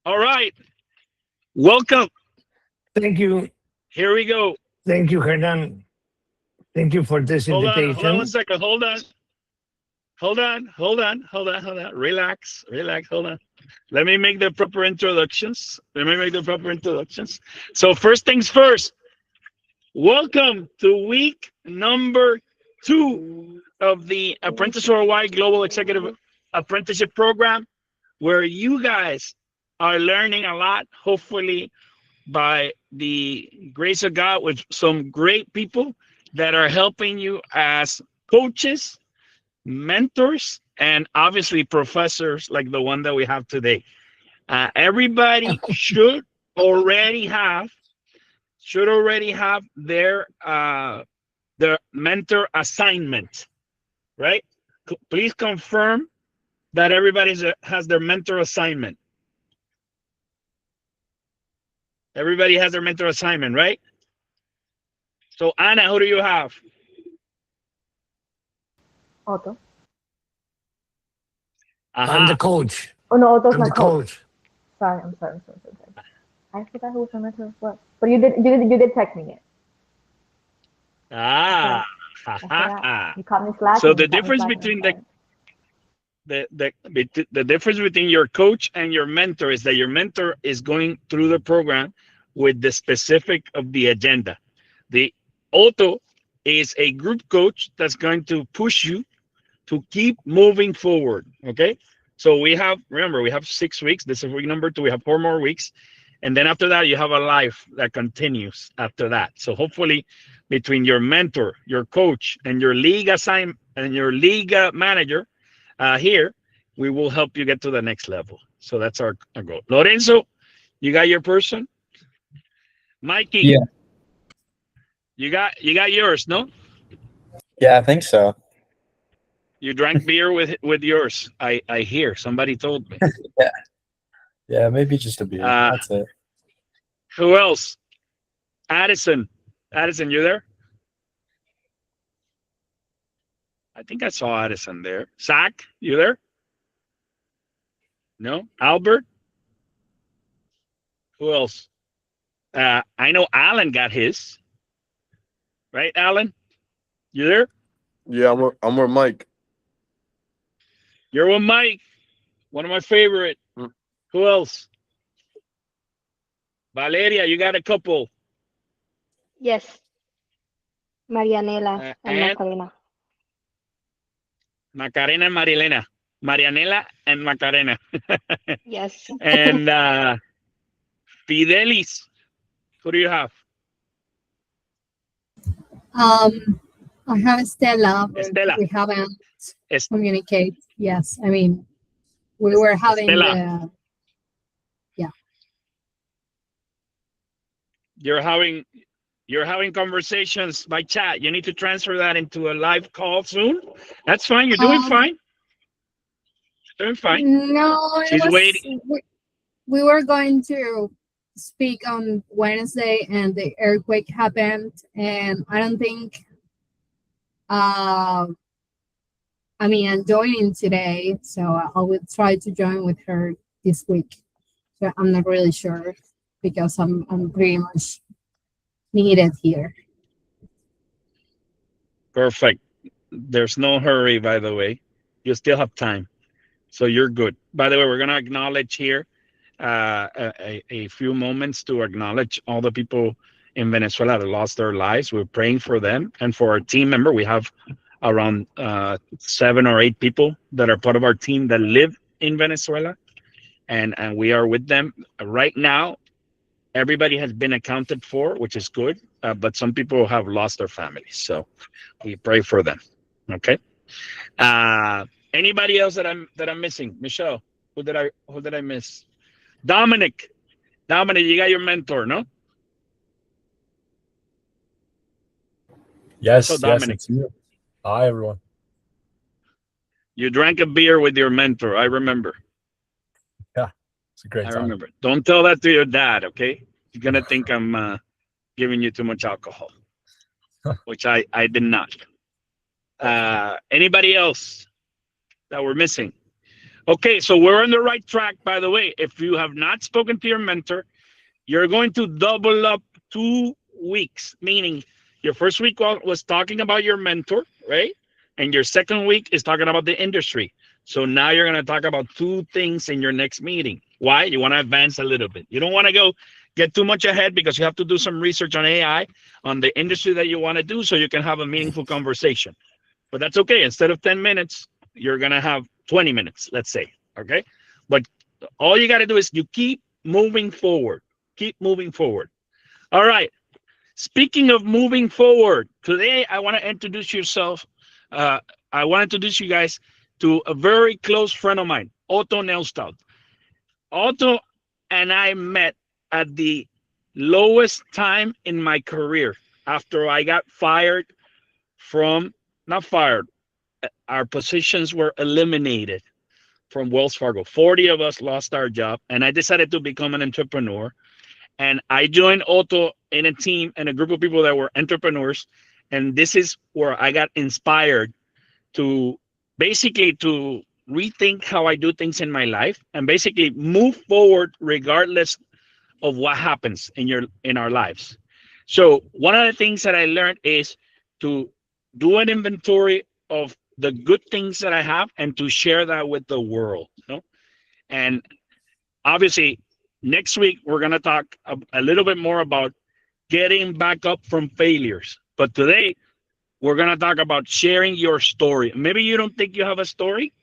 All right. Welcome. Thank you. Here we go. Thank you, Hernan. Thank you for this Hold on one invitation. second. Hold on. Relax. Hold on. Let me make the proper introductions. So first things first, welcome to week number 2 of the Apprentice Worldwide Global Executive Apprenticeship Program, where you guys are learning a lot, hopefully by the grace of God, with some great people that are helping you as coaches, mentors, and obviously professors like the one that we have today. Everybody already have should already have their mentor assignment, right? Please confirm that everybody has their mentor assignment. Everybody has their mentor assignment, right? So Anna, who do you have? Otto. I'm the Aha. coach. Oh no, Otto's I'm my the coach. coach. Sorry, I'm sorry, I'm sorry, I'm sorry. I forgot who was my mentor. What? But you did text me it. I Ah. forgot. Ha, I ha, forgot. ha. You caught me So slacking. You the caught me difference slacking. I'm between sorry. the difference between your coach and your mentor is that your mentor is going through the program with the specific of the agenda. The auto is a group coach that's going to push you to keep moving forward. Okay. So remember, we have 6 weeks. This is week number 2. We have 4 more weeks. And then after that, you have a life that continues after that. So hopefully, between your mentor, your coach, and your league assign and your league manager here, we will help you get to the next level. So that's our goal. Lorenzo, you got your person. Mikey, Yeah, you got yours. No, yeah, I think so. you drank beer with yours. I hear somebody told me. Yeah, yeah, maybe just a beer. Uh, That's it. who else? Addison. Addison, you there? I think I saw Addison there. Zach, you there? No. Albert. Who else? I know Alan got his. Right, Alan? You there? Yeah, I'm with Mike. You're with Mike. One of my favorite. Mm. Who else? Valeria, you got a couple. Yes, Marianela and And Macarena. Macarena and Marilena. Marianela and Macarena. Yes. And Fidelis. Who do you have? Um, I have Stella, but Estela. we haven't Es- communicated. Yes, I mean we were having Estela. the yeah. You're having conversations by chat. You need to transfer that into a live call soon. That's fine. You're doing Um, fine. Doing fine. no, it She's was waiting. we were going to speak on Wednesday, and the earthquake happened, and I don't think. Uh, I mean, I'm joining today, so I will try to join with her this week. So I'm not really sure because I'm pretty much needed here. Perfect. There's no hurry, by the way. You still have time. So you're good. By the way, we're going to acknowledge here a few moments to acknowledge all the people in Venezuela that lost their lives. We're praying for them and for our team member. We have around 7 or 8 people that are part of our team that live in Venezuela, and we are with them right now. Everybody has been accounted for, which is good, but some people have lost their families. So we pray for them. Okay. Uh, Anybody else that I'm missing? Michelle, who did I miss? Dominic. Dominic, you got your mentor, no? So Yes, Dominic, it's you. Hi, everyone. you drank a beer with your mentor. I remember. Yeah, it's a I great time. remember. Don't tell that to your dad, okay? He's gonna think I'm giving you too much alcohol, which I did not. Anybody else that we're missing? Okay, so we're on the right track, by the way. If you have not spoken to your mentor, you're going to double up 2 weeks, meaning your first week was talking about your mentor, right? And your second week is talking about the industry. So now you're going to talk about two things in your next meeting. Why? You want to advance a little bit. You don't want to get too much ahead because you have to do some research on AI, on the industry that you want to do so you can have a meaningful conversation. But that's okay. Instead of 10 minutes, you're going to have 20 minutes, let's say. Okay. But all you got to do is you keep moving forward. Keep moving forward. All right. Speaking of moving forward, today I want to introduce yourself. I want to introduce you guys to a very close friend of mine, Otto Neusstadl. Otto and I met at the lowest time in my career after I got fired from, not fired, our positions were eliminated from Wells Fargo. 40 of us lost our job, and I decided to become an entrepreneur. And I joined Otto in a team and a group of people that were entrepreneurs. And this is where I got inspired to basically to rethink how I do things in my life and basically move forward regardless of what happens in our lives. So one of the things that I learned is to do an inventory of the good things that I have and to share that with the world. You know? And obviously, next week we're going to talk a little bit more about getting back up from failures. But today we're going to talk about sharing your story. Maybe you don't think you have a story,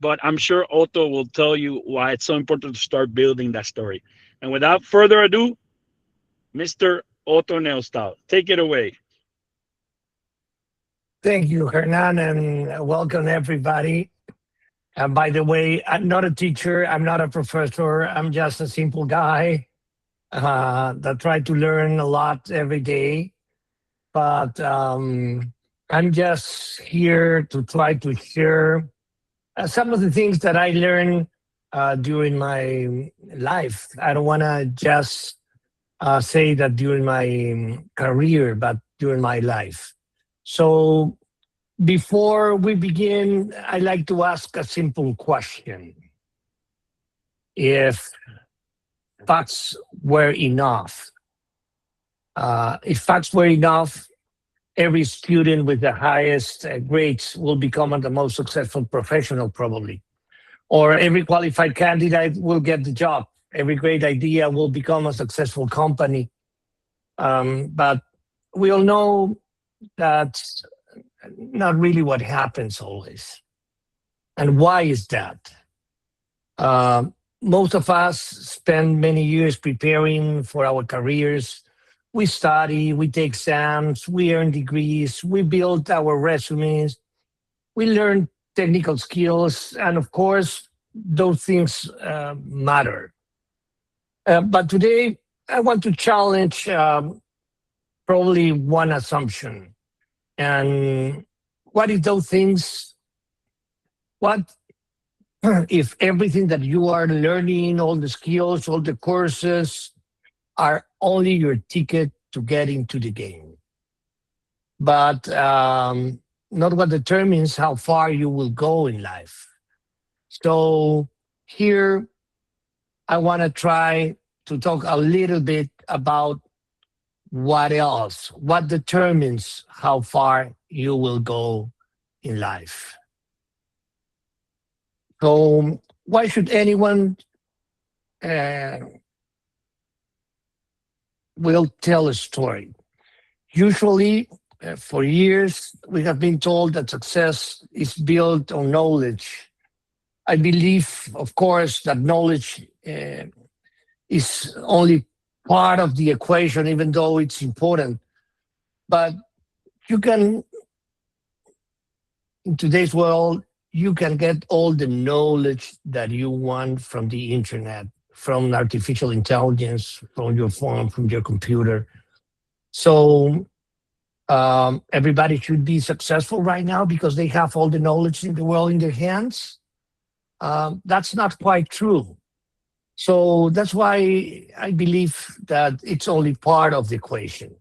but I'm sure Otto will tell you why it's so important to start building that story. And without further ado, Mr. Otto Neusstadl, take it away. Thank you, Hernan, and welcome everybody. And by the way, I'm not a teacher, I'm not a professor, I'm just a simple guy that try to learn a lot every day. But I'm just here to try to share some of the things that I learned during my life. I don't want to just say that during my career, but during my life. So before we begin, I like to ask a simple question. If facts were enough, every student with the highest grades will become the most successful professional, probably. Or every qualified candidate will get the job. Every great idea will become a successful company. But we all know that's not really what happens always. And why is that? Most of us spend many years preparing for our careers. We study, we take exams, we earn degrees, we build our resumes, we learn technical skills, and of course, those things matter. But today, I want to challenge probably one assumption. And what if those things, what if everything that you are learning, all the skills, all the courses, are only your ticket to get into the game, but not what determines how far you will go in life? So here, I want to try to talk a little bit about what else, what determines how far you will go in life. So why should anyone will tell a story? Usually, for years, we have been told that success is built on knowledge. I believe, of course, that knowledge is only part of the equation, even though it's important. But you can, in today's world, you can get all the knowledge that you want from the internet, from artificial intelligence, from your phone, from your computer. So everybody should be successful right now because they have all the knowledge in the world in their hands. That's not quite true. So that's why I believe that it's only part of the equation.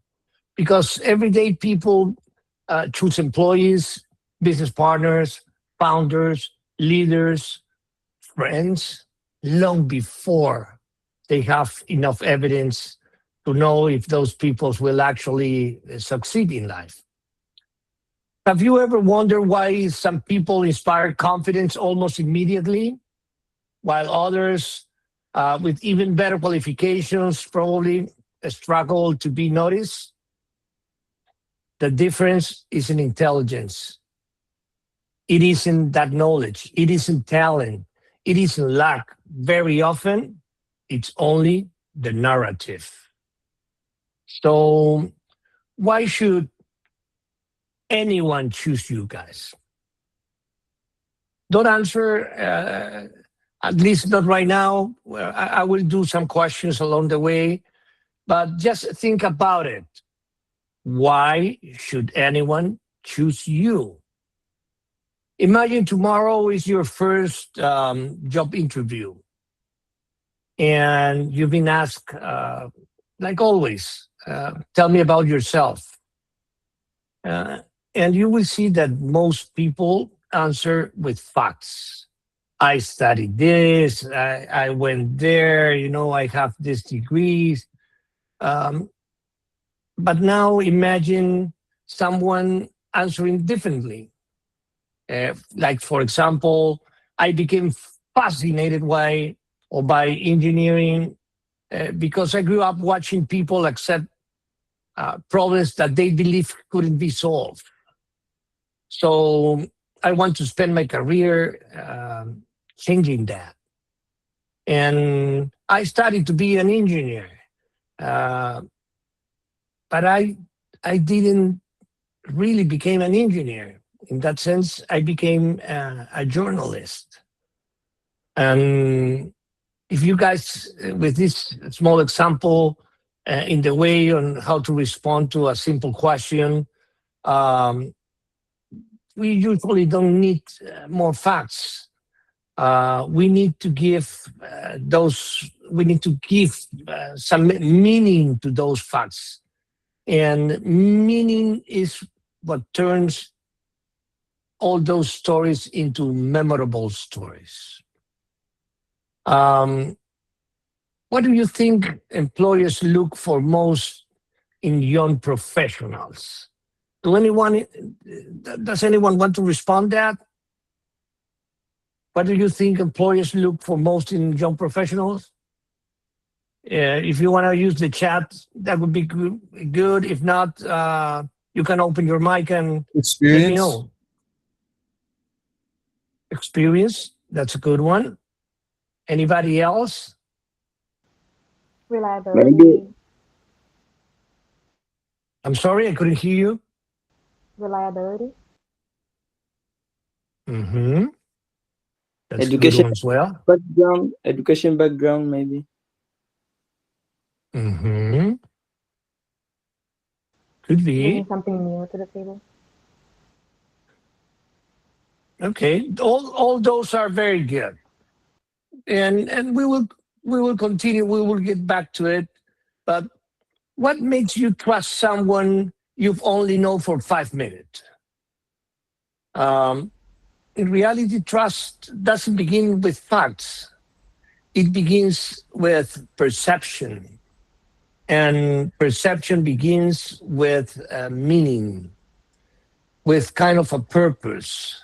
Because everyday people choose employees, business partners, founders, leaders, friends long before they have enough evidence to know if those people will actually succeed in life. Have you ever wondered why some people inspire confidence almost immediately, while others with even better qualifications probably struggle to be noticed? The difference is in intelligence. It isn't that knowledge. It isn't talent. It isn't luck. Very often, it's only the narrative. So, why should anyone choose you guys? Don't answer, at least not right now. Well, I will do some questions along the way, but just think about it. Why should anyone choose you? Imagine tomorrow is your first job interview, and you've been asked, like always, tell me about yourself. And you will see that most people answer with facts. I studied this, I went there, I have this degrees. But now imagine someone answering differently. Like, for example, I became fascinated by engineering because I grew up watching people accept problems that they believe couldn't be solved. So I want to spend my career changing that. And I studied to be an engineer, but I didn't really become an engineer. In that sense, I became a journalist. And if you guys, with this small example, in the way on how to respond to a simple question, we usually don't need more facts. We need to give some meaning to those facts. And meaning is what turns all those stories into memorable stories. What do you think employers look for most in young professionals? Does anyone want to respond to that? What do you think employers look for most in young professionals? If you want to use the chat, that would be good. If not, you can open your mic and Experience. let me know. Experience, that's a good one. Anybody else? Reliability. Maybe. I'm sorry, I couldn't hear you. Reliability. Mm-hmm. That's a good Education one as well. background. Education background, maybe. Mm-hmm. Could be. Bringing something new to the table. Okay, all those are very good, and we will continue. We will get back to it. But what makes you trust someone you've only known for 5 minutes? In reality, trust doesn't begin with facts. It begins with perception, and perception begins with meaning, with kind of a purpose.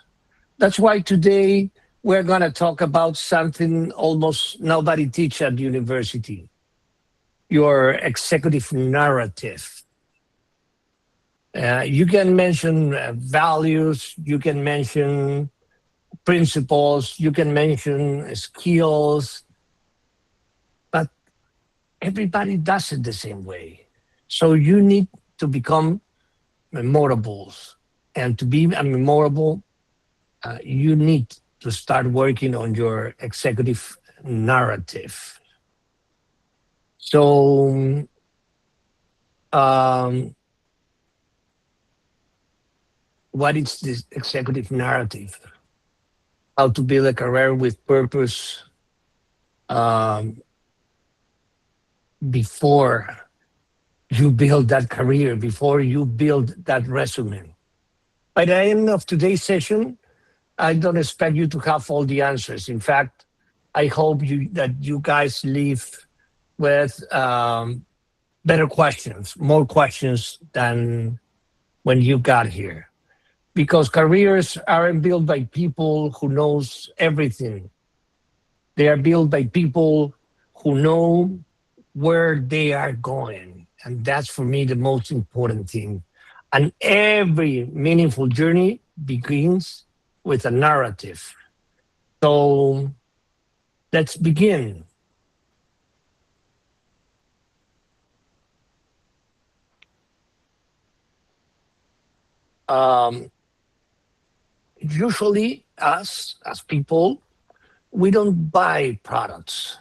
That's why today we're going to talk about something almost nobody teaches at university: your executive narrative. You can mention values, you can mention principles, you can mention skills, but everybody does it the same way. So you need to become memorables. And to be a memorable, you need to start working on your executive narrative. So, what is this executive narrative? How to build a career with purpose before you build that career, before you build that resume. By the end of today's session, I don't expect you to have all the answers. In fact, I hope that you guys leave with better questions, more questions than when you got here. Because careers aren't built by people who knows everything. They are built by people who know where they are going. And that's for me the most important thing. And every meaningful journey begins with a narrative. So let's begin. Um, Usually, us as people, we don't buy products.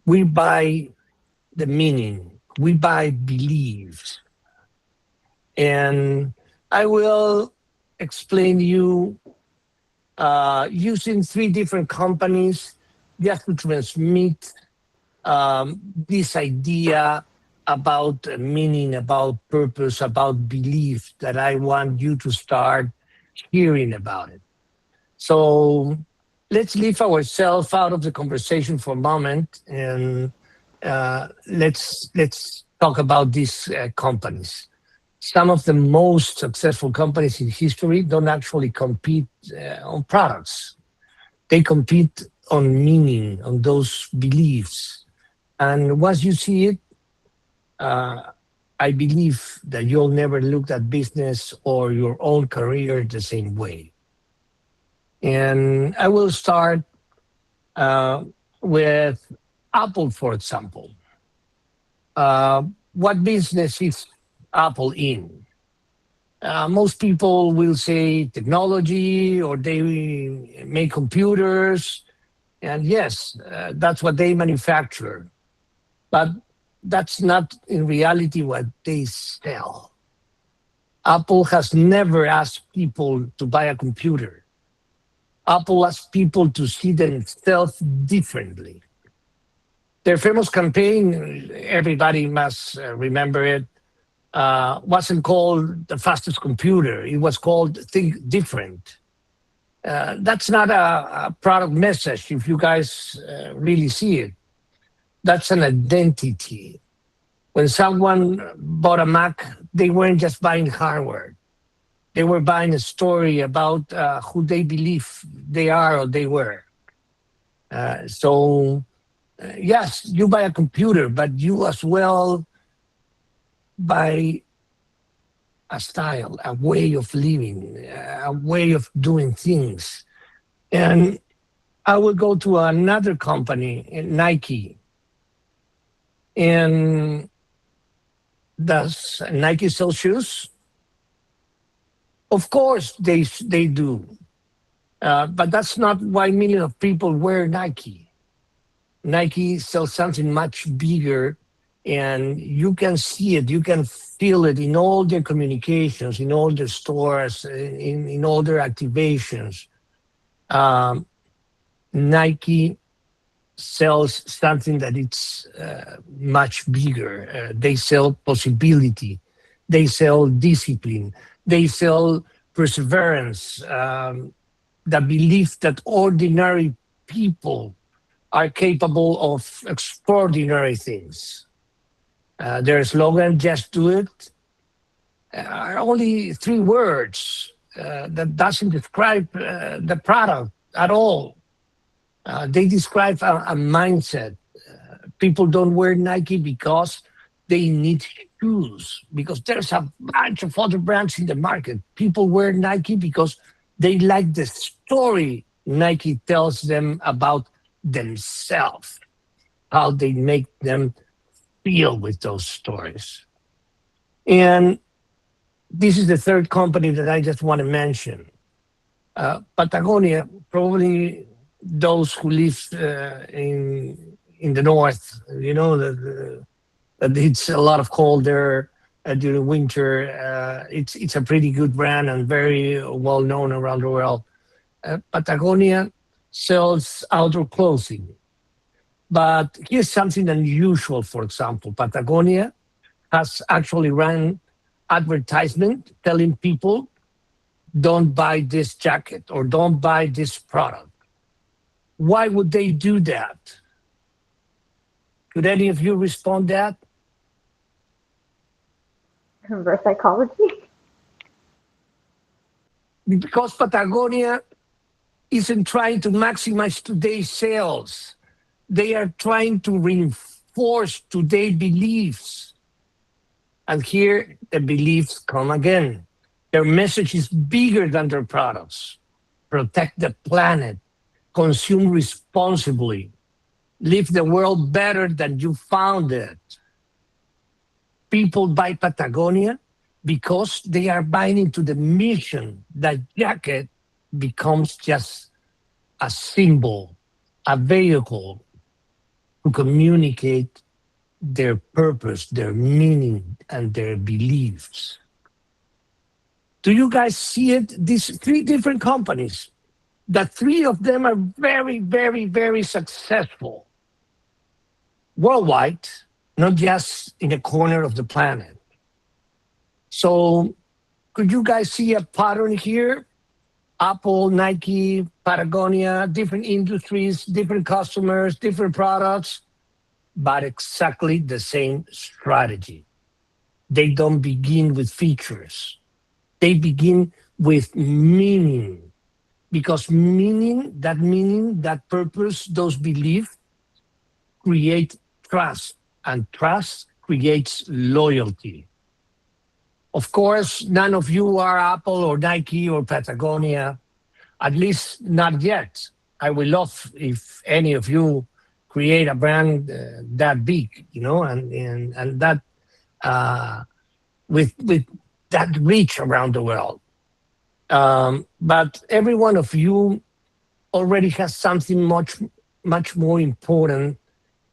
We buy the meaning. We buy beliefs. And I will explain you using three different companies just to transmit this idea about meaning, about purpose, about belief that I want you to start hearing about it. So let's leave ourselves out of the conversation for a moment and let's talk about these companies. Some of the most successful companies in history don't actually compete on products. They compete on meaning, on those beliefs. And once you see it, uh, I believe that you'll never look at business or your own career the same way. And I will start uh, with Apple, for example. What business is Apple in? Most people will say technology or they make computers. And yes, that's what they manufacture. But that's not in reality what they sell. Apple has never asked people to buy a computer. Apple asks people to see themselves differently. Their famous campaign, everybody must remember it, wasn't called the fastest computer. It was called Think Different. That's not a product message if you guys really see it. That's an identity. When someone bought a Mac, they weren't just buying hardware. They were buying a story about who they believe they are or they were. Yes, you buy a computer, but you as well buy a style, a way of living, a way of doing things. And I will go to another company, Nike. And does Nike sell shoes? Of course they do. But that's not why millions of people wear Nike. Nike sells something much bigger, and you can see it, you can feel it in all their communications, in all their stores, in all their activations. Nike sells something that it's much bigger. They sell possibility. They sell discipline. They sell perseverance. The belief that ordinary people are capable of extraordinary things. Their slogan, "Just do it," are only three words that doesn't describe the product at all. They describe a mindset. People don't wear Nike because they need shoes, because there's a bunch of other brands in the market. People wear Nike because they like the story Nike tells them about themselves, how they make them feel with those stories. And this is the third company that I just want to mention. Patagonia, probably those who live in the north, you know, that it's a lot of cold there during winter. It's a pretty good brand and very well known around the world. Patagonia sells outdoor clothing. But here's something unusual, for example. Patagonia has actually run advertisement telling people, don't buy this jacket or don't buy this product. Why would they do that? Could any of you respond that? Reverse psychology. Because Patagonia isn't trying to maximize today's sales. They are trying to reinforce today's beliefs. And here the beliefs come again. Their message is bigger than their products. Protect the planet, consume responsibly, leave the world better than you found it. People buy Patagonia because they are buying into the mission. That jacket becomes just a symbol, a vehicle to communicate their purpose, their meaning, and their beliefs. Do you guys see it? These three different companies, the three of them are very, very, very successful worldwide, not just in a corner of the planet. So could you guys see a pattern here? Apple, Nike, Patagonia, different industries, different customers, different products, but exactly the same strategy. They don't begin with features. They begin with meaning, because meaning, that purpose, those beliefs create trust, and trust creates loyalty. Of course, none of you are Apple or Nike or Patagonia, at least not yet. I would love if any of you create a brand that big, and that with that reach around the world. But every one of you already has something much more important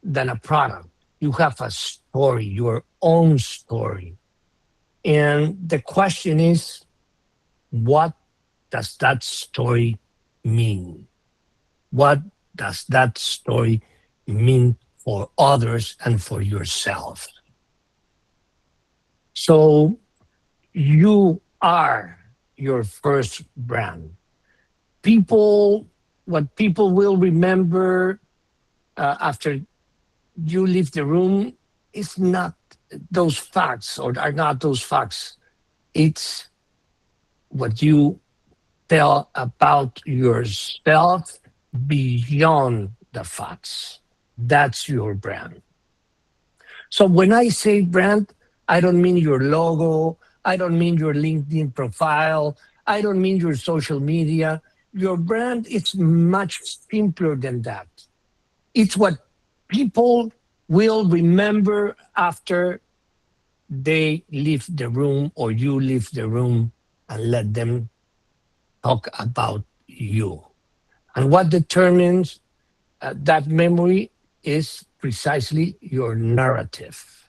than a product. You have a story, your own story. And the question is, what does that story mean? What does that story mean for others and for yourself? So you are your first brand. What people will remember after you leave the room is not those facts, or are not those facts. It's what you tell about yourself beyond the facts. That's your brand. So when I say brand, I don't mean your logo. I don't mean your LinkedIn profile. I don't mean your social media. Your brand is much simpler than that. It's what people will remember after they leave the room, or you leave the room, and let them talk about you. And what determines that memory is precisely your narrative.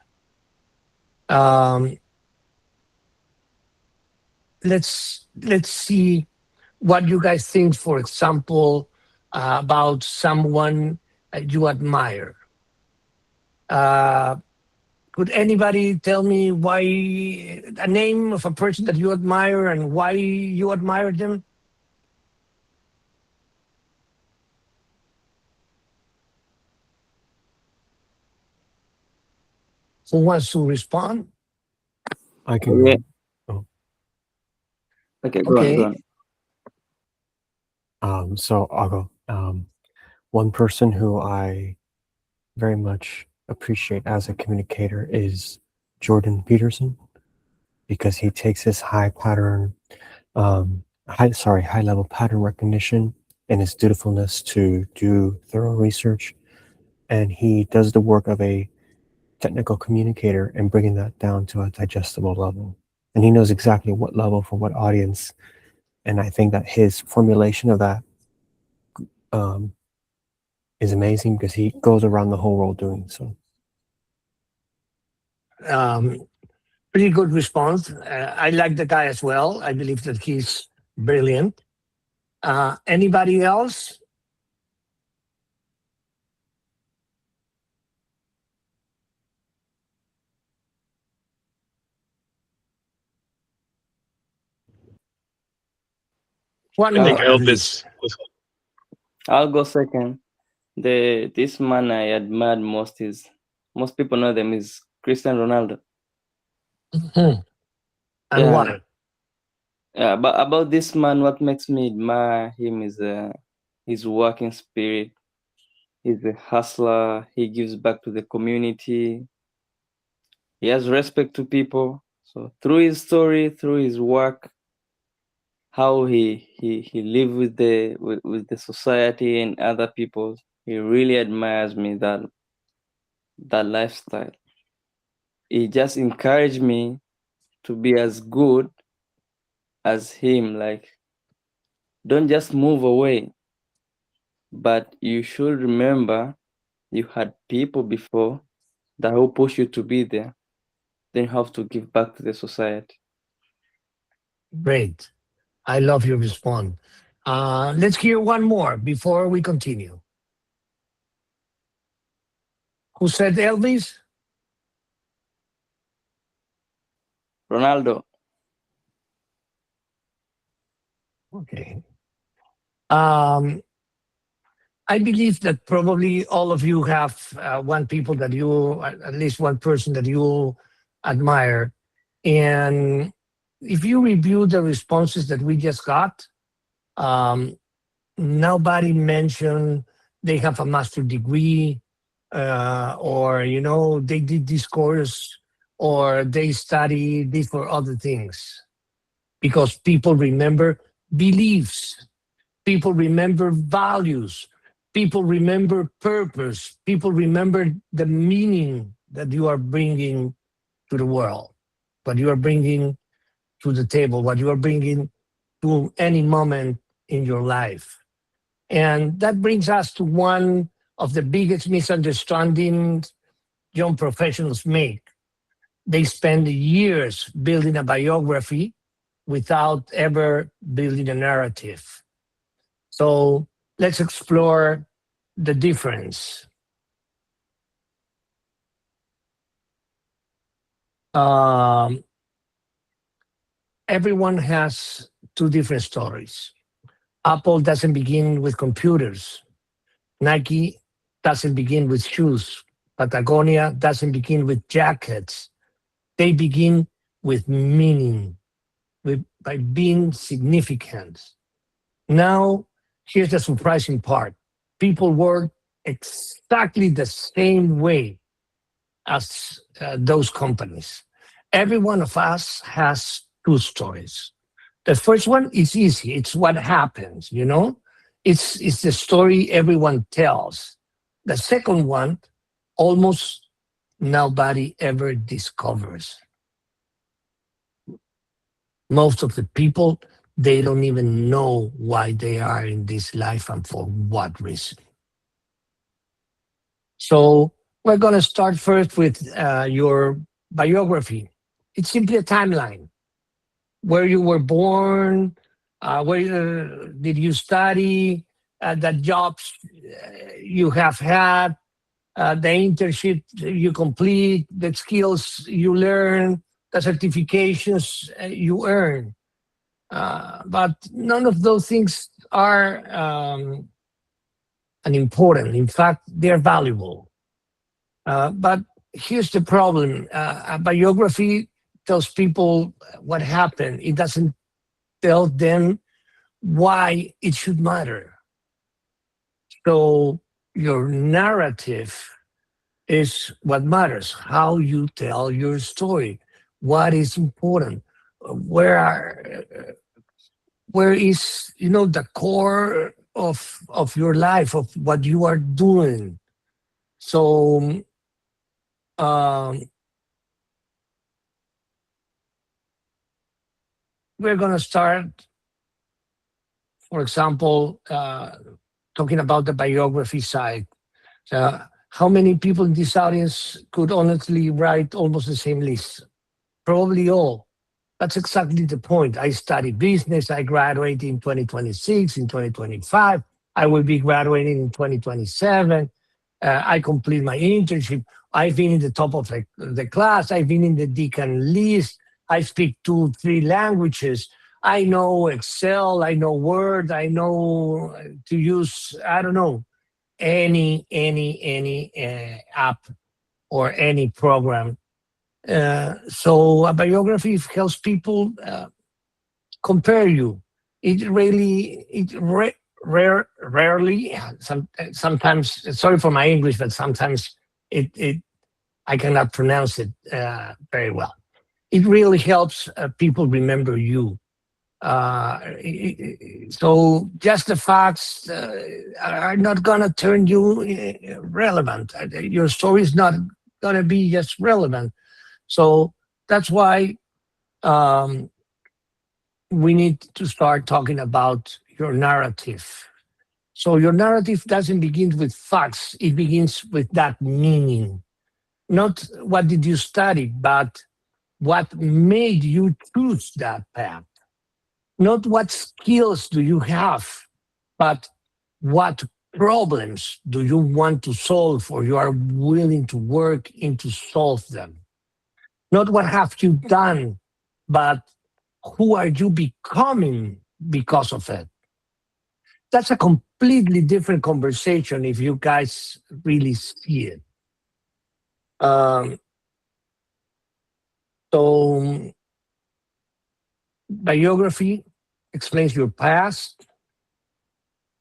Let's see what you guys think, for example, about someone you admire. Could anybody tell me why, a name of a person that you admire and why you admire them? Who wants to respond? I can Yeah. go. Okay, go on, go Okay. on. So I'll go. One person who I very much appreciate as a communicator is Jordan Peterson, because he takes his high level pattern recognition and his dutifulness to do thorough research, and he does the work of a technical communicator and bringing that down to a digestible level. And he knows exactly what level for what audience. And I think that his formulation of that is amazing, because he goes around the whole world doing so. Pretty good response. I like the guy as well. I believe that he's brilliant. Anybody else? One I think more, at Elvis least. was. I'll go second. This man I admired most is, most people know them, is Cristiano Ronaldo. And why? Yeah, but about this man, what makes me admire him is his working spirit. He's a hustler. He gives back to the community. He has respect to people. So through his story, through his work, how he live with the society and other people, he really admires me, that lifestyle. He just encouraged me to be as good as him. Like, don't just move away, but you should remember you had people before that will push you to be there. Then you have to give back to the society. Great. I love your response. Let's hear one more before we continue. Who said Elvis? Ronaldo. Okay. I believe that probably all of you have one people that you, at least one person that you admire. And if you review the responses that we just got, nobody mentioned they have a master degree, or they did this course, or they study this or other things, because people remember beliefs, people remember values, people remember purpose, people remember the meaning that you are bringing to the world, what you are bringing to the table, what you are bringing to any moment in your life. And that brings us to one of the biggest misunderstandings young professionals make. They spend years building a biography without ever building a narrative. So let's explore the difference. Everyone has two different stories. Apple doesn't begin with computers. Nike doesn't begin with shoes. Patagonia doesn't begin with jackets. They begin with meaning, by being significant. Now, here's the surprising part. People work exactly the same way as those companies. Every one of us has two stories. The first one is easy. It's what happens, It's the story everyone tells. The second one, almost nobody ever discovers. Most of the people, they don't even know why they are in this life and for what reason. So we're going to start first with your biography. It's simply a timeline. Where you were born, where did you study, the jobs you have had, the internship you complete, the skills you learn, the certifications you earn. But none of those things are unimportant. In fact, they're valuable. But here's the problem. A biography tells people what happened. It doesn't tell them why it should matter. So your narrative is what matters, how you tell your story, what is important, where is the core of your life, of what you are doing. So we're going to start, for example, talking about the biography side. How many people in this audience could honestly write almost the same list? Probably all. That's exactly the point. I studied business. I graduated in 2026, in 2025. I will be graduating in 2027. I complete my internship. I've been in the top of the class. I've been in the deacon list. I speak 2-3 languages. I know Excel, I know Word, I know to use, I don't know, any app or any program. So a biography helps people compare you. Rarely, sometimes, sorry for my English, but sometimes it I cannot pronounce it very well. It really helps people remember you. So just the facts are not going to turn you relevant. Your story is not going to be just relevant. So that's why um, we need to start talking about your narrative. So your narrative doesn't begin with facts, it begins with that meaning. Not what did you study, but what made you choose that path. Not what skills do you have, but what problems do you want to solve or you are willing to work in to solve them. Not what have you done, but who are you becoming because of it. That's a completely different conversation if you guys really see it. Um, so biography explains your past,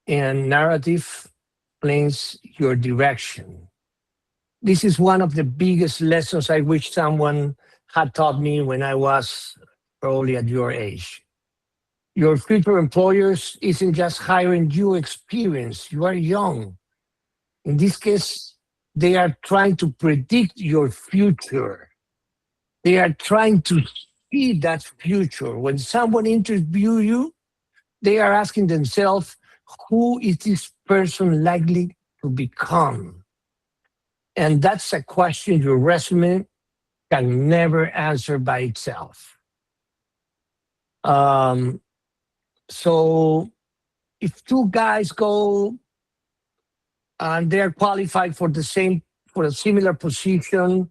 and narrative explains your direction. This is one of the biggest lessons I wish someone had taught me when I was probably at your age. Your future employers isn't just hiring you experience. You are young. In this case, they are trying to predict your future. They are trying to see that future. When someone interviews you, they are asking themselves, who is this person likely to become? And that's a question your resume can never answer by itself. Um, so if two guys go and they're qualified for a similar position,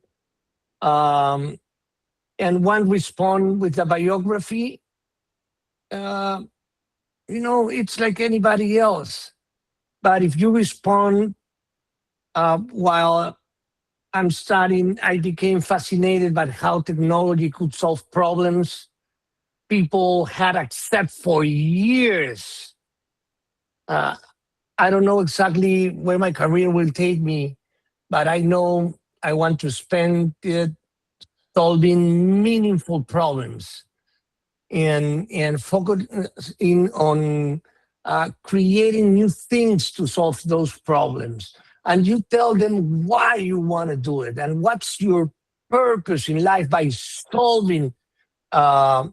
um, and one respond with a biography, uh, it's like anybody else. But if you respond while I'm studying, I became fascinated by how technology could solve problems people had accepted for years. I don't know exactly where my career will take me, but I know I want to spend it solving meaningful problems and focus in on creating new things to solve those problems. And you tell them why you want to do it and what's your purpose in life by solving uh,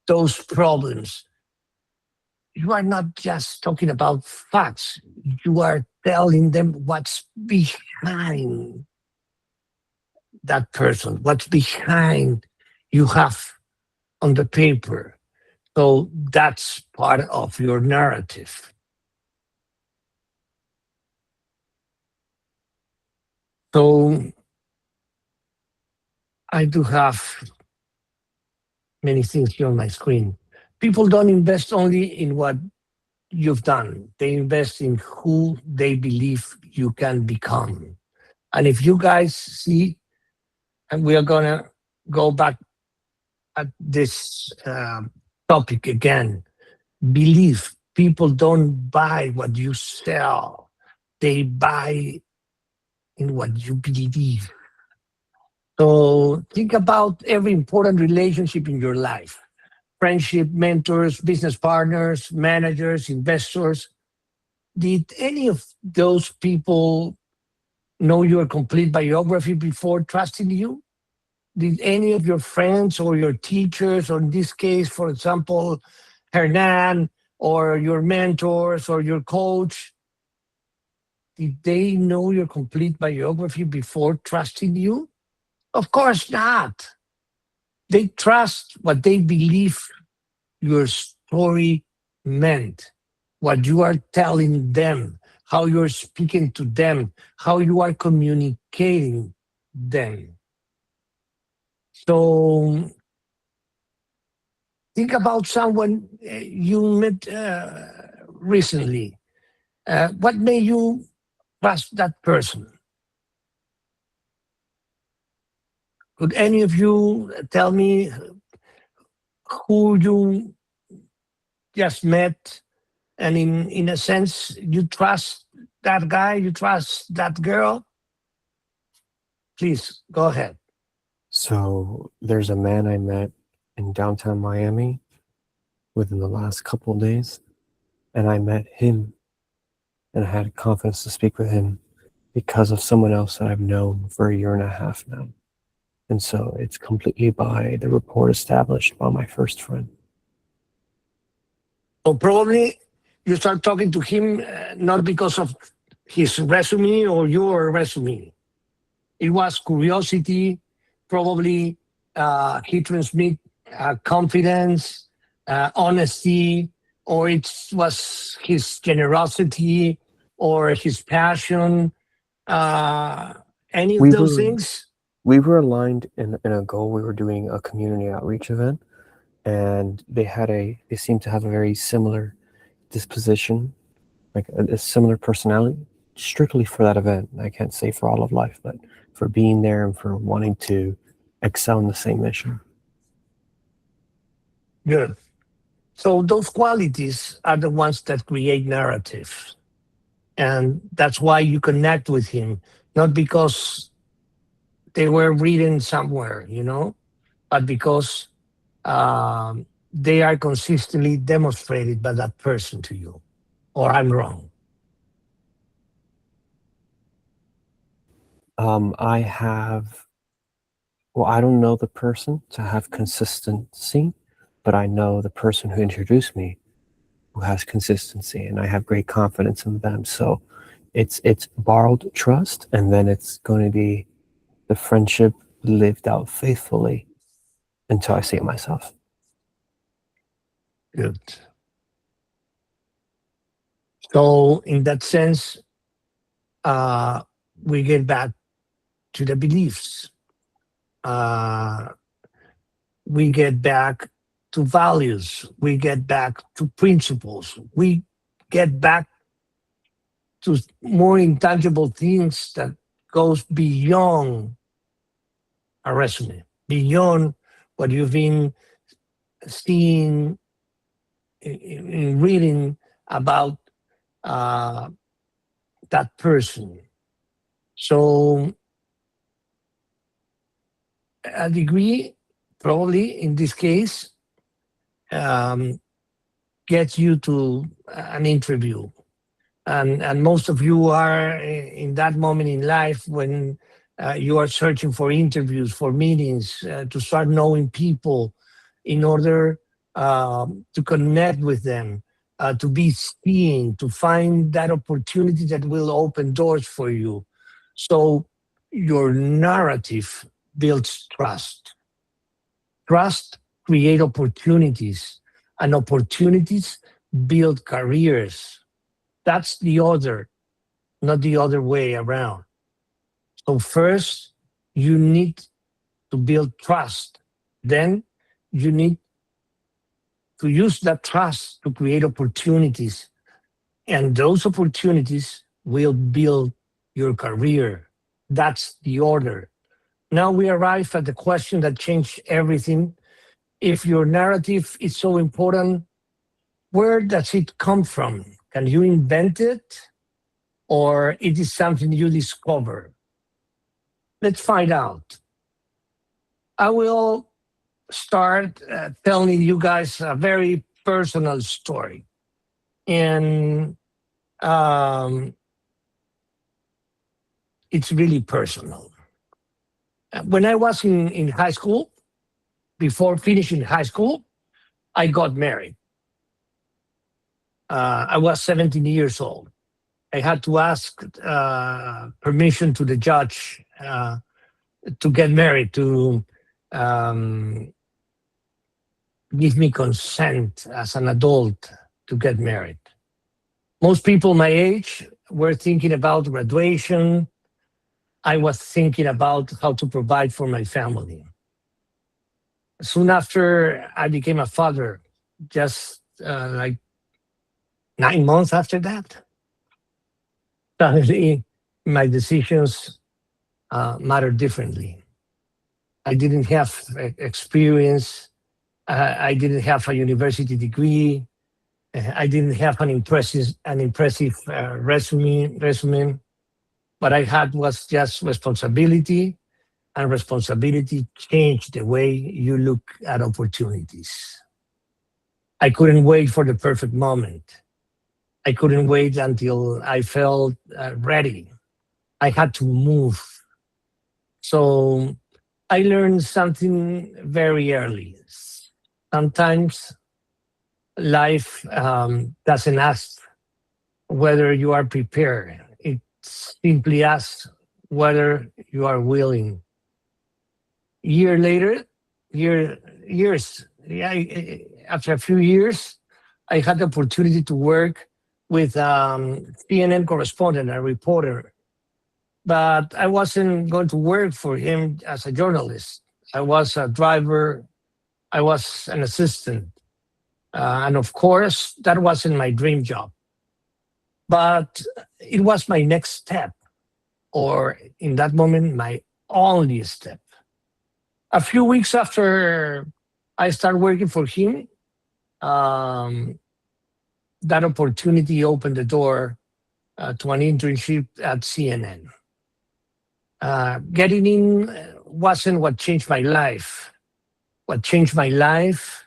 those problems. You are not just talking about facts, you are telling them what's behind that person, what's behind you have on the paper. So that's part of your narrative. So I do have many things here on my screen. People don't invest only in what you've done, they invest in who they believe you can become. And if you guys see, and we are going to go back at this topic again, belief. People don't buy what you sell, they buy in what you believe. So think about every important relationship in your life: friendship, mentors, business partners, managers, investors. Did any of those people know your complete biography before trusting you? Did any of your friends or your teachers, or in this case, for example, Hernan, or your mentors or your coach, did they know your complete biography before trusting you? Of course not. They trust what they believe your story meant, what you are telling them, how you're speaking to them, how you are communicating them. So think about someone you met recently. What made you trust that person? Could any of you tell me who you just met, and in a sense, you trust that guy, you trust that girl? Please go ahead. So there's a man I met in downtown Miami within the last couple of days, and I met him, and I had confidence to speak with him because of someone else that I've known for a year and a half now. And so it's completely by the rapport established by my first friend. So probably you start talking to him not because of his resume or your resume. It was curiosity. Probably he transmit confidence, honesty, or it was his generosity or his passion. Any of those things? We were aligned in a goal. We were doing a community outreach event, and they seemed to have a very similar disposition, like a similar personality, strictly for that event. I can't say for all of life, but for being there and for wanting to excel in the same mission. Good. So those qualities are the ones that create narratives. And that's why you connect with him, not because they were written somewhere, but because they are consistently demonstrated by that person to you. Or I'm wrong. I don't know the person to have consistency, but I know the person who introduced me who has consistency, and I have great confidence in them. So it's borrowed trust, and then it's going to be the friendship lived out faithfully until I see it myself. Good. So in that sense, we get back to the beliefs. We get back to values. We get back to principles. We get back to more intangible things that goes beyond a resume, beyond what you've been seeing in reading about that person. So a degree, probably in this case, gets you to an interview. And most of you are in that moment in life when you are searching for interviews, for meetings, to start knowing people in order to connect with them, to be seen, to find that opportunity that will open doors for you. So your narrative builds trust. Trust creates opportunities, and opportunities build careers. That's the order, not the other way around. So first, you need to build trust. Then you need to use that trust to create opportunities. And those opportunities will build your career. That's the order. Now we arrive at the question that changed everything. If your narrative is so important, where does it come from? Can you invent it? Or it is something you discover? Let's find out. I will start telling you guys a very personal story. And it's really personal. When I was in high school, before finishing high school, I got married. I was 17 years old. I had to ask permission to the judge to get married, to give me consent as an adult to get married. Most people my age were thinking about graduation. I was thinking about how to provide for my family. Soon after, I became a father, just like 9 months after that. Suddenly, my decisions matter differently. I didn't have experience. I didn't have a university degree. I didn't have an impressive resume. What I had was just responsibility, and responsibility changed the way you look at opportunities. I couldn't wait for the perfect moment. I couldn't wait until I felt ready. I had to move. So I learned something very early. Sometimes life doesn't ask whether you are prepared. It simply asks whether you are willing. Year later, years, yeah, after a few years, I had the opportunity to work with CNN correspondent, a reporter, but I wasn't going to work for him as a journalist. I was a driver, I was an assistant. And of course, that wasn't my dream job, but it was my next step, or in that moment, my only step. A few weeks after I started working for him, um, that opportunity opened the door to an internship at CNN. Getting in wasn't what changed my life. What changed my life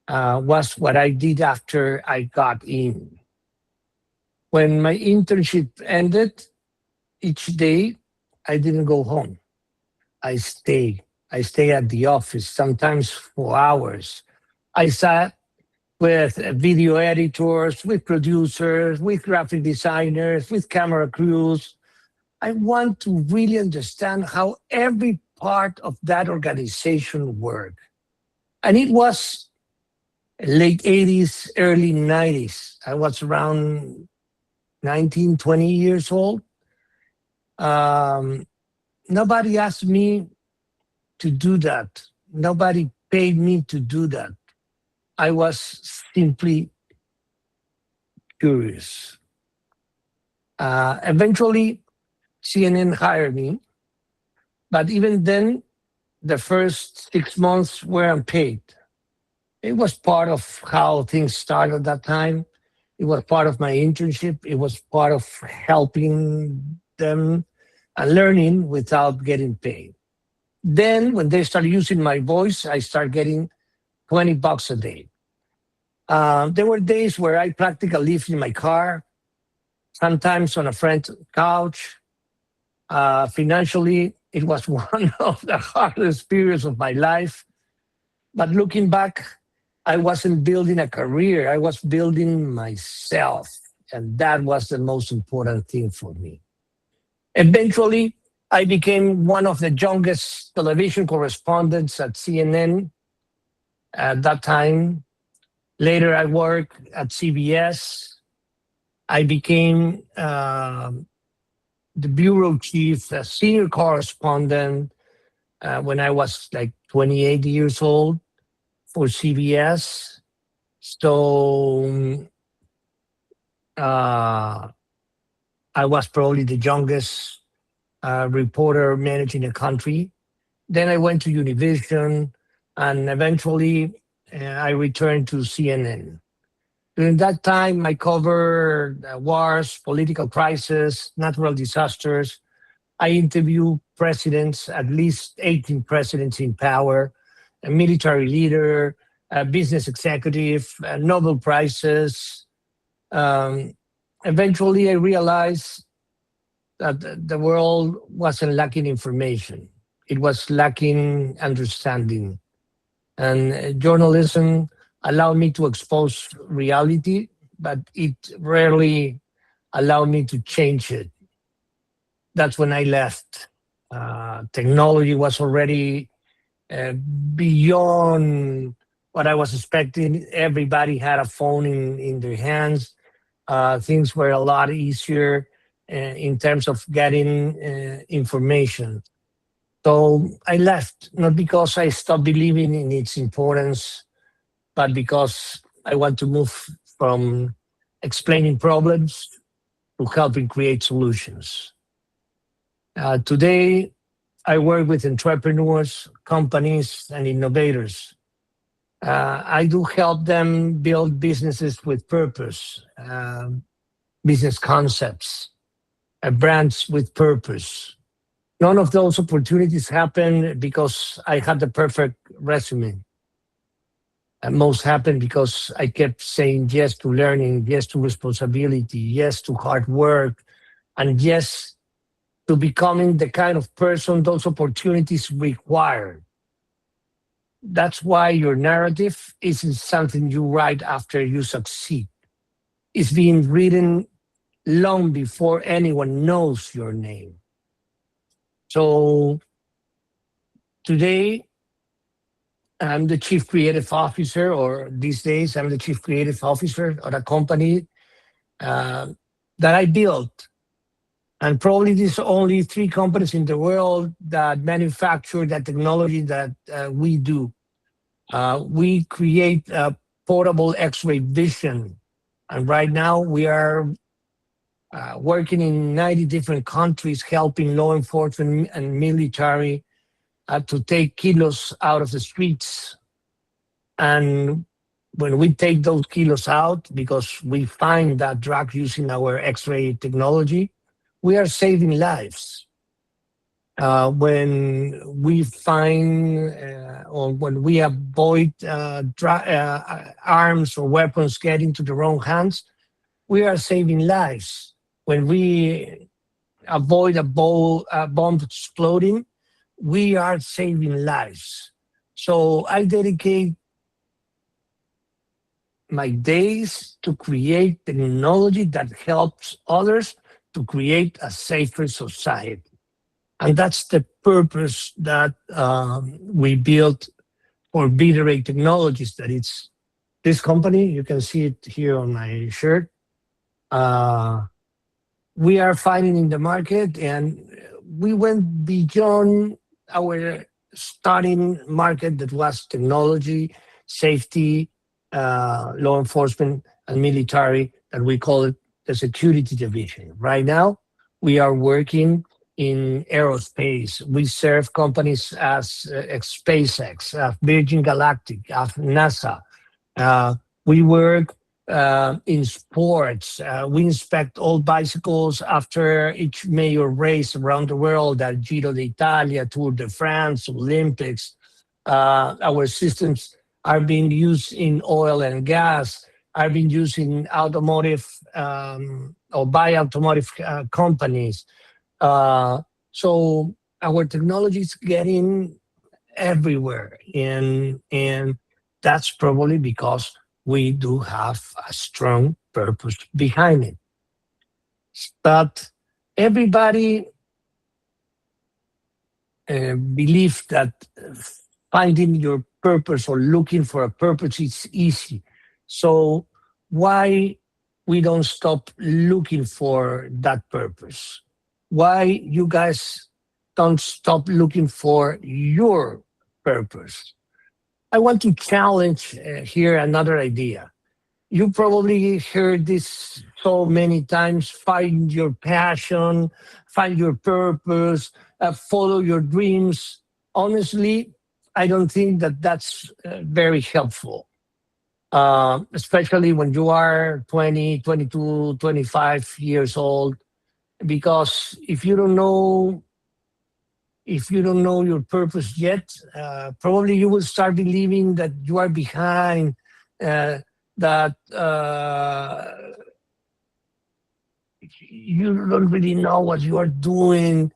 was what I did after I got in. When my internship ended, each day I didn't go home. I stayed. I stayed at the office, sometimes for hours. I sat with video editors, with producers, with graphic designers, with camera crews. I want to really understand how every part of that organization worked. And it was late 80s, early 90s. I was around 19, 20 years old. Um, Nobody asked me to do that. Nobody paid me to do that. I was simply curious. Eventually, CNN hired me, but even then, the first 6 months were unpaid. It was part of how things started at that time. It was part of my internship. It was part of helping them and learning without getting paid. Then, when they started using my voice, I started getting $20 a day. There were days where I practically lived in my car, sometimes on a friend's couch. Financially, it was one of the hardest periods of my life. But looking back, I wasn't building a career, I was building myself. And that was the most important thing for me. Eventually, I became one of the youngest television correspondents at CNN at that time. Later, I worked at CBS. I became the bureau chief, a senior correspondent when I was like 28 years old for CBS. So I was probably the youngest reporter managing the country. Then I went to Univision, and eventually I returned to CNN. During that time, I covered wars, political crisis, natural disasters. I interviewed presidents, at least 18 presidents in power, a military leader, a business executive, Nobel Prizes. Um, Eventually, I realized that the world wasn't lacking information. It was lacking understanding. And journalism allowed me to expose reality, but it rarely allowed me to change it. That's when I left. Technology was already uh, beyond what I was expecting. Everybody had a phone in their hands. Things were a lot easier in terms of getting information. So I left, not because I stopped believing in its importance, but because I want to move from explaining problems to helping create solutions. Today, I work with entrepreneurs, companies, and innovators. I do help them build businesses with purpose, business concepts, brands with purpose. None of those opportunities happen because I had the perfect resume. And most happened because I kept saying yes to learning, yes to responsibility, yes to hard work, and yes to becoming the kind of person those opportunities require. That's why your narrative isn't something you write after you succeed. It's being written long before anyone knows your name. So today, I'm the chief creative officer, or these days, I'm the chief creative officer of a company uh, that I built. And probably there's only 3 companies in the world that manufacture that technology that we do. We create portable X-ray vision. And right now we are working in 90 different countries, helping law enforcement and military to take kilos out of the streets. And when we take those kilos out, because we find that drug using our X-ray technology, we are saving lives. When we find or when we avoid arms or weapons getting to the wrong hands, we are saving lives. When we avoid a bomb exploding, we are saving lives. So I dedicate my days to create technology that helps others to create a safer society. And that's the purpose that we built for Biderate Technologies, that it's this company. You can see it here on my shirt. We are fighting in the market, and we went beyond our starting market that was technology, safety, law enforcement, and military, and we call it the security division. Right now, we are working in aerospace. We serve companies as SpaceX, Virgin Galactic, NASA. We work in sports. We inspect all bicycles after each major race around the world, at Giro d'Italia, Tour de France, Olympics. Our systems are being used in oil and gas, are being used in automotive or by automotive companies. So our technology is getting everywhere, and that's probably because we do have a strong purpose behind it. But everybody believes that finding your purpose or looking for a purpose is easy. So why we don't stop looking for that purpose? Why you guys don't stop looking for your purpose? I want to challenge here another idea. You probably heard this so many times: find your passion, find your purpose, follow your dreams. Honestly, I don't think that that's very helpful, especially when you are 20, 22, 25 years old, because if you don't know your purpose yet, probably you will start believing that you are behind, that you don't really know what you are doing.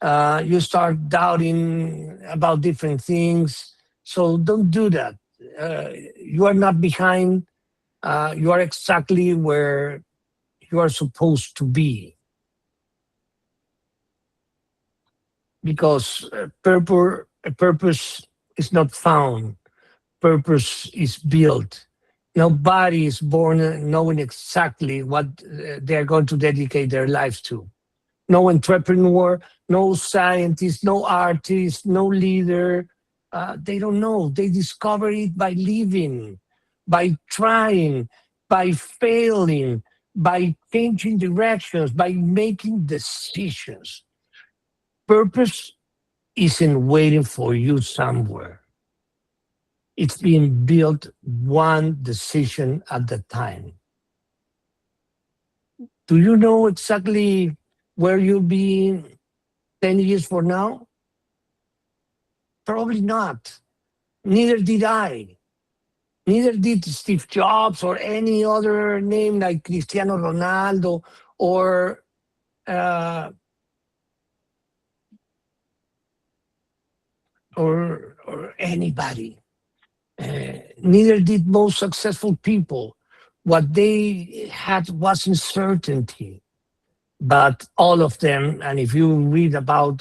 You start doubting about different things. So don't do that. You are not behind. You are exactly where you are supposed to be. Because purpose is not found. Purpose is built. Nobody is born knowing exactly what they're going to dedicate their lives to. no entrepreneur, no scientist, no artist, no leader. They don't know. They discover it by living, by trying, by failing, by changing directions, by making decisions. Purpose isn't waiting for you somewhere. It's being built one decision at a time. Do you know exactly where you'll be 10 years from now? Probably not. Neither did I. Neither did Steve Jobs or any other name like Cristiano Ronaldo or uh, or anybody. Neither did most successful people. What they had was uncertainty. But all of them, and if you read about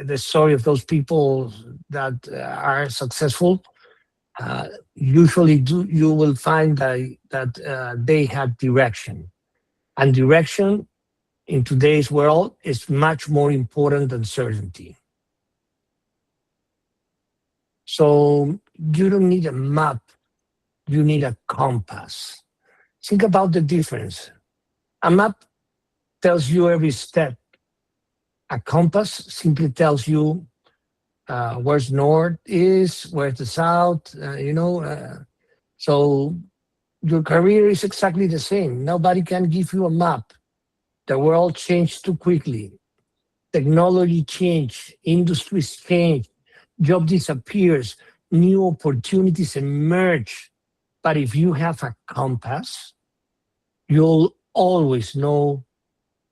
the story of those people that are successful, usually you will find that they have direction. And direction in today's world is much more important than certainty. So you don't need a map, you need a compass. Think about the difference. A map tells you every step. A compass simply tells you where's north is, where's the south, so your career is exactly the same. Nobody can give you a map. The world changed too quickly. Technology changed, industries change, job disappears, new opportunities emerge. But if you have a compass, you'll always know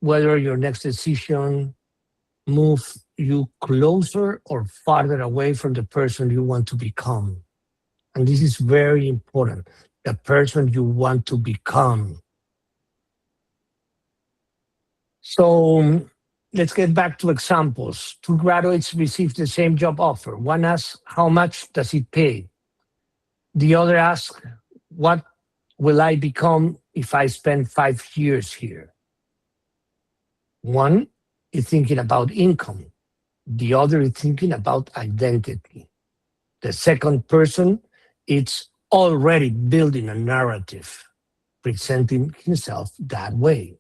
whether your next decision move you closer or farther away from the person you want to become. And this is very important, the person you want to become. So let's get back to examples. Two graduates received the same job offer. One asks, how much does it pay? The other asks, what will I become if I spend 5 years here? One is thinking about income. The other is thinking about identity. The second person is already building a narrative, presenting himself that way.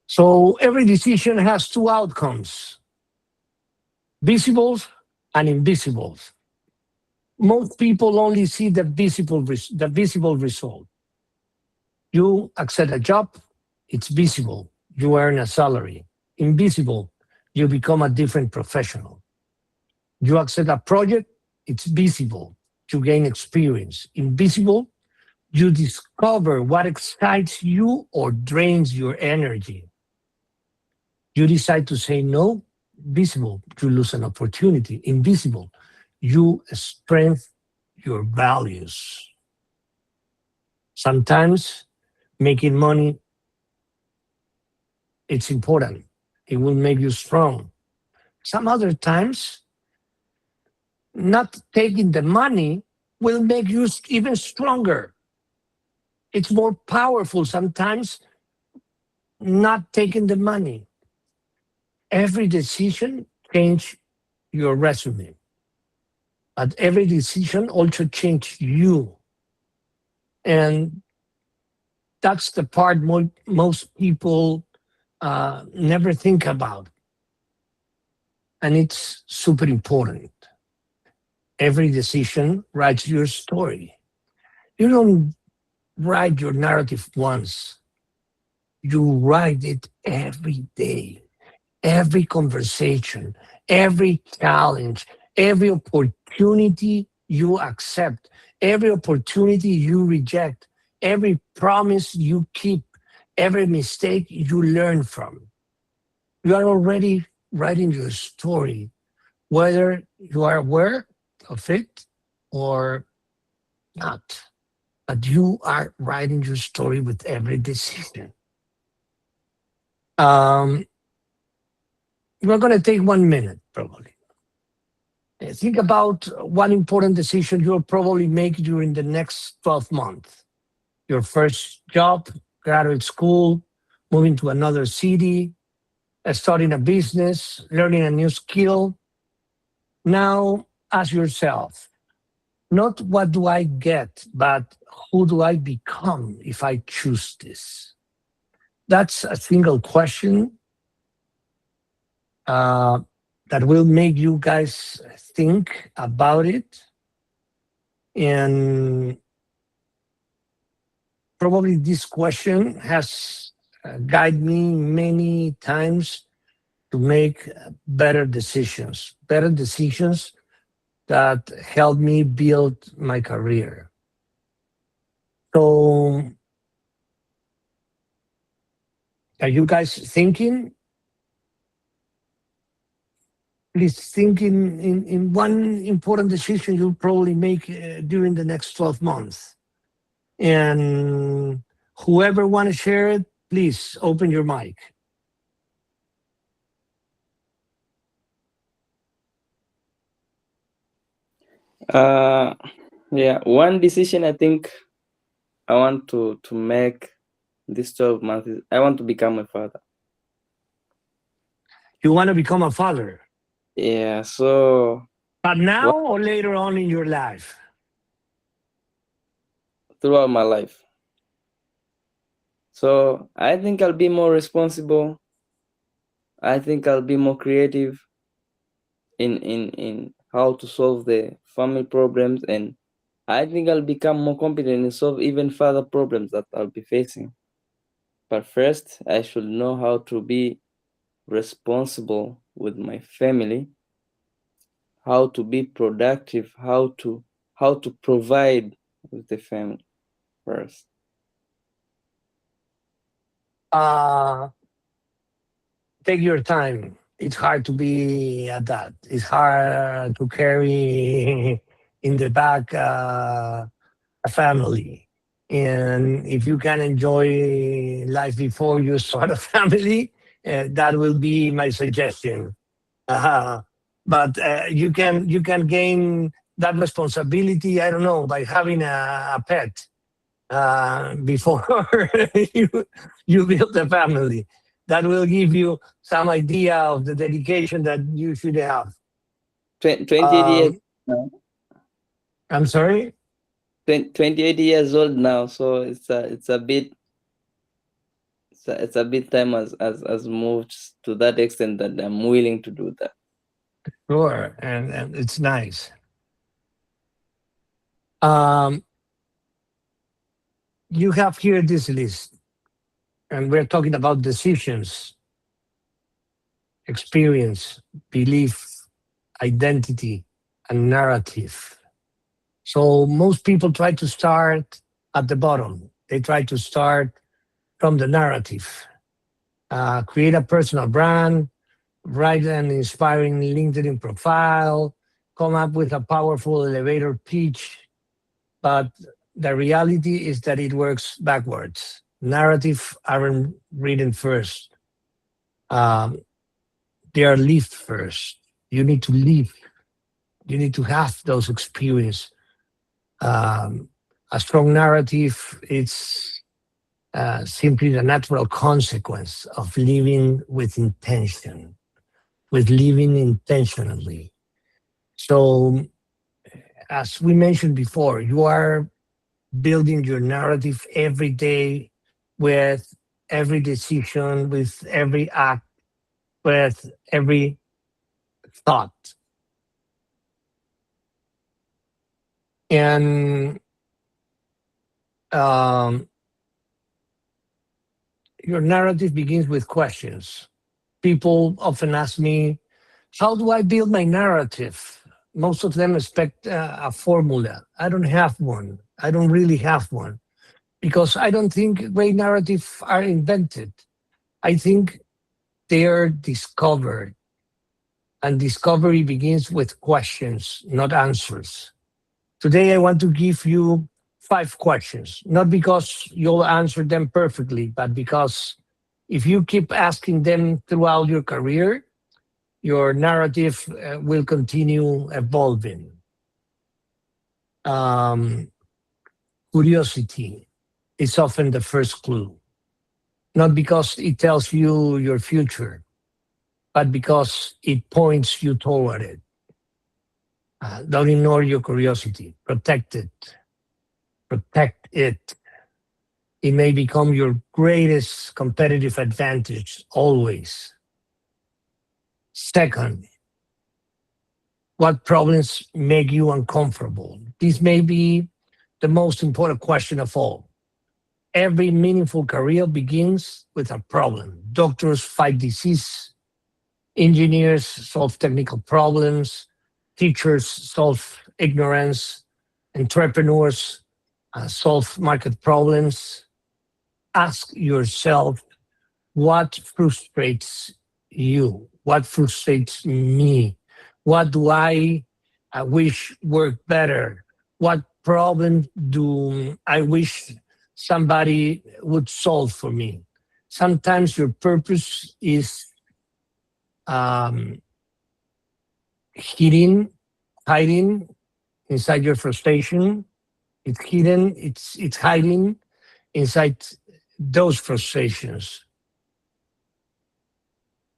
So every decision has two outcomes, visibles and invisibles. Most people only see the visible result. You accept a job, it's visible. You earn a salary. Invisible, you become a different professional. You accept a project, it's visible. You gain experience. Invisible, you discover what excites you or drains your energy. You decide to say no, visible, you lose an opportunity. Invisible, you strengthen your values. Sometimes making money, it's important. It will make you strong. Some other times, not taking the money will make you even stronger. It's more powerful sometimes not taking the money. Every decision changes your resume, but every decision also changes you. And that's the part most people never think about. And it's super important. Every decision writes your story. You don't write your narrative once. You write it every day, every conversation, every challenge, every opportunity you accept, every opportunity you reject, every promise you keep, every mistake you learn from. You are already writing your story, whether you are aware of it or not. But you are writing your story with every decision. We're going to take 1 minute, probably. Think about one important decision you'll probably make during the next 12 months. Your first job, graduate school, moving to another city, starting a business, learning a new skill. Now ask yourself, not what do I get, but who do I become if I choose this? That's a single question that will make you guys think about it. And probably this question has guided me many times to make better decisions that help me build my career. So, are you guys thinking? Please think in one important decision you'll probably make during the next 12 months. And whoever want to share it, please open your mic. Yeah, one decision I think I want to make this 12 months is I want to become a father. You want to become a father? Yeah, so. But now or later on in your life? Throughout my life. So I think I'll be more responsible. I think I'll be more creative in how to solve the family problems, and I think I'll become more competent in solve even further problems that I'll be facing. But first, I should know how to be responsible with my family, how to be productive, how to provide with the family first. Take your time. It's hard to be a dad. It's hard to carry in the back a family. And if you can enjoy life before you start a family, that will be my suggestion. But you can gain that responsibility, I don't know, by having a pet before you build a family. That will give you some idea of the dedication that you should have. 28 years now. I'm sorry? 28 years old now, so it's a bit time has moved to that extent that I'm willing to do that. Sure, and it's nice. You have here this list, and we're talking about decisions, experience, belief, identity, and narrative. So most people try to start at the bottom. They try to start from the narrative, create a personal brand, write an inspiring LinkedIn profile, come up with a powerful elevator pitch. But the reality is that it works backwards. Narrative aren't written first. They are lived first. You need to live. You need to have those experiences. A strong narrative is simply the natural consequence of living with intention, with living intentionally. So, as we mentioned before, you are building your narrative every day with every decision, with every act, with every thought. And your narrative begins with questions. People often ask me, how do I build my narrative? Most of them expect a formula. I don't have one. I don't really have one because I don't think great narratives are invented. I think they are discovered. And discovery begins with questions, not answers. Today, I want to give you 5 questions, not because you'll answer them perfectly, but because if you keep asking them throughout your career, your narrative will continue evolving. Curiosity is often the first clue, not because it tells you your future, but because it points you toward it. Don't ignore your curiosity. Protect it. Protect it. It may become your greatest competitive advantage always. Second, what problems make you uncomfortable? This may be the most important question of all. Every meaningful career begins with a problem. Doctors fight disease, engineers solve technical problems, teachers solve ignorance, entrepreneurs solve market problems. Ask yourself, what frustrates you? What frustrates me? What do I wish worked better? What problem do I wish somebody would solve for me? Sometimes your purpose is hiding inside your frustration. It's hidden. It's hiding inside those frustrations.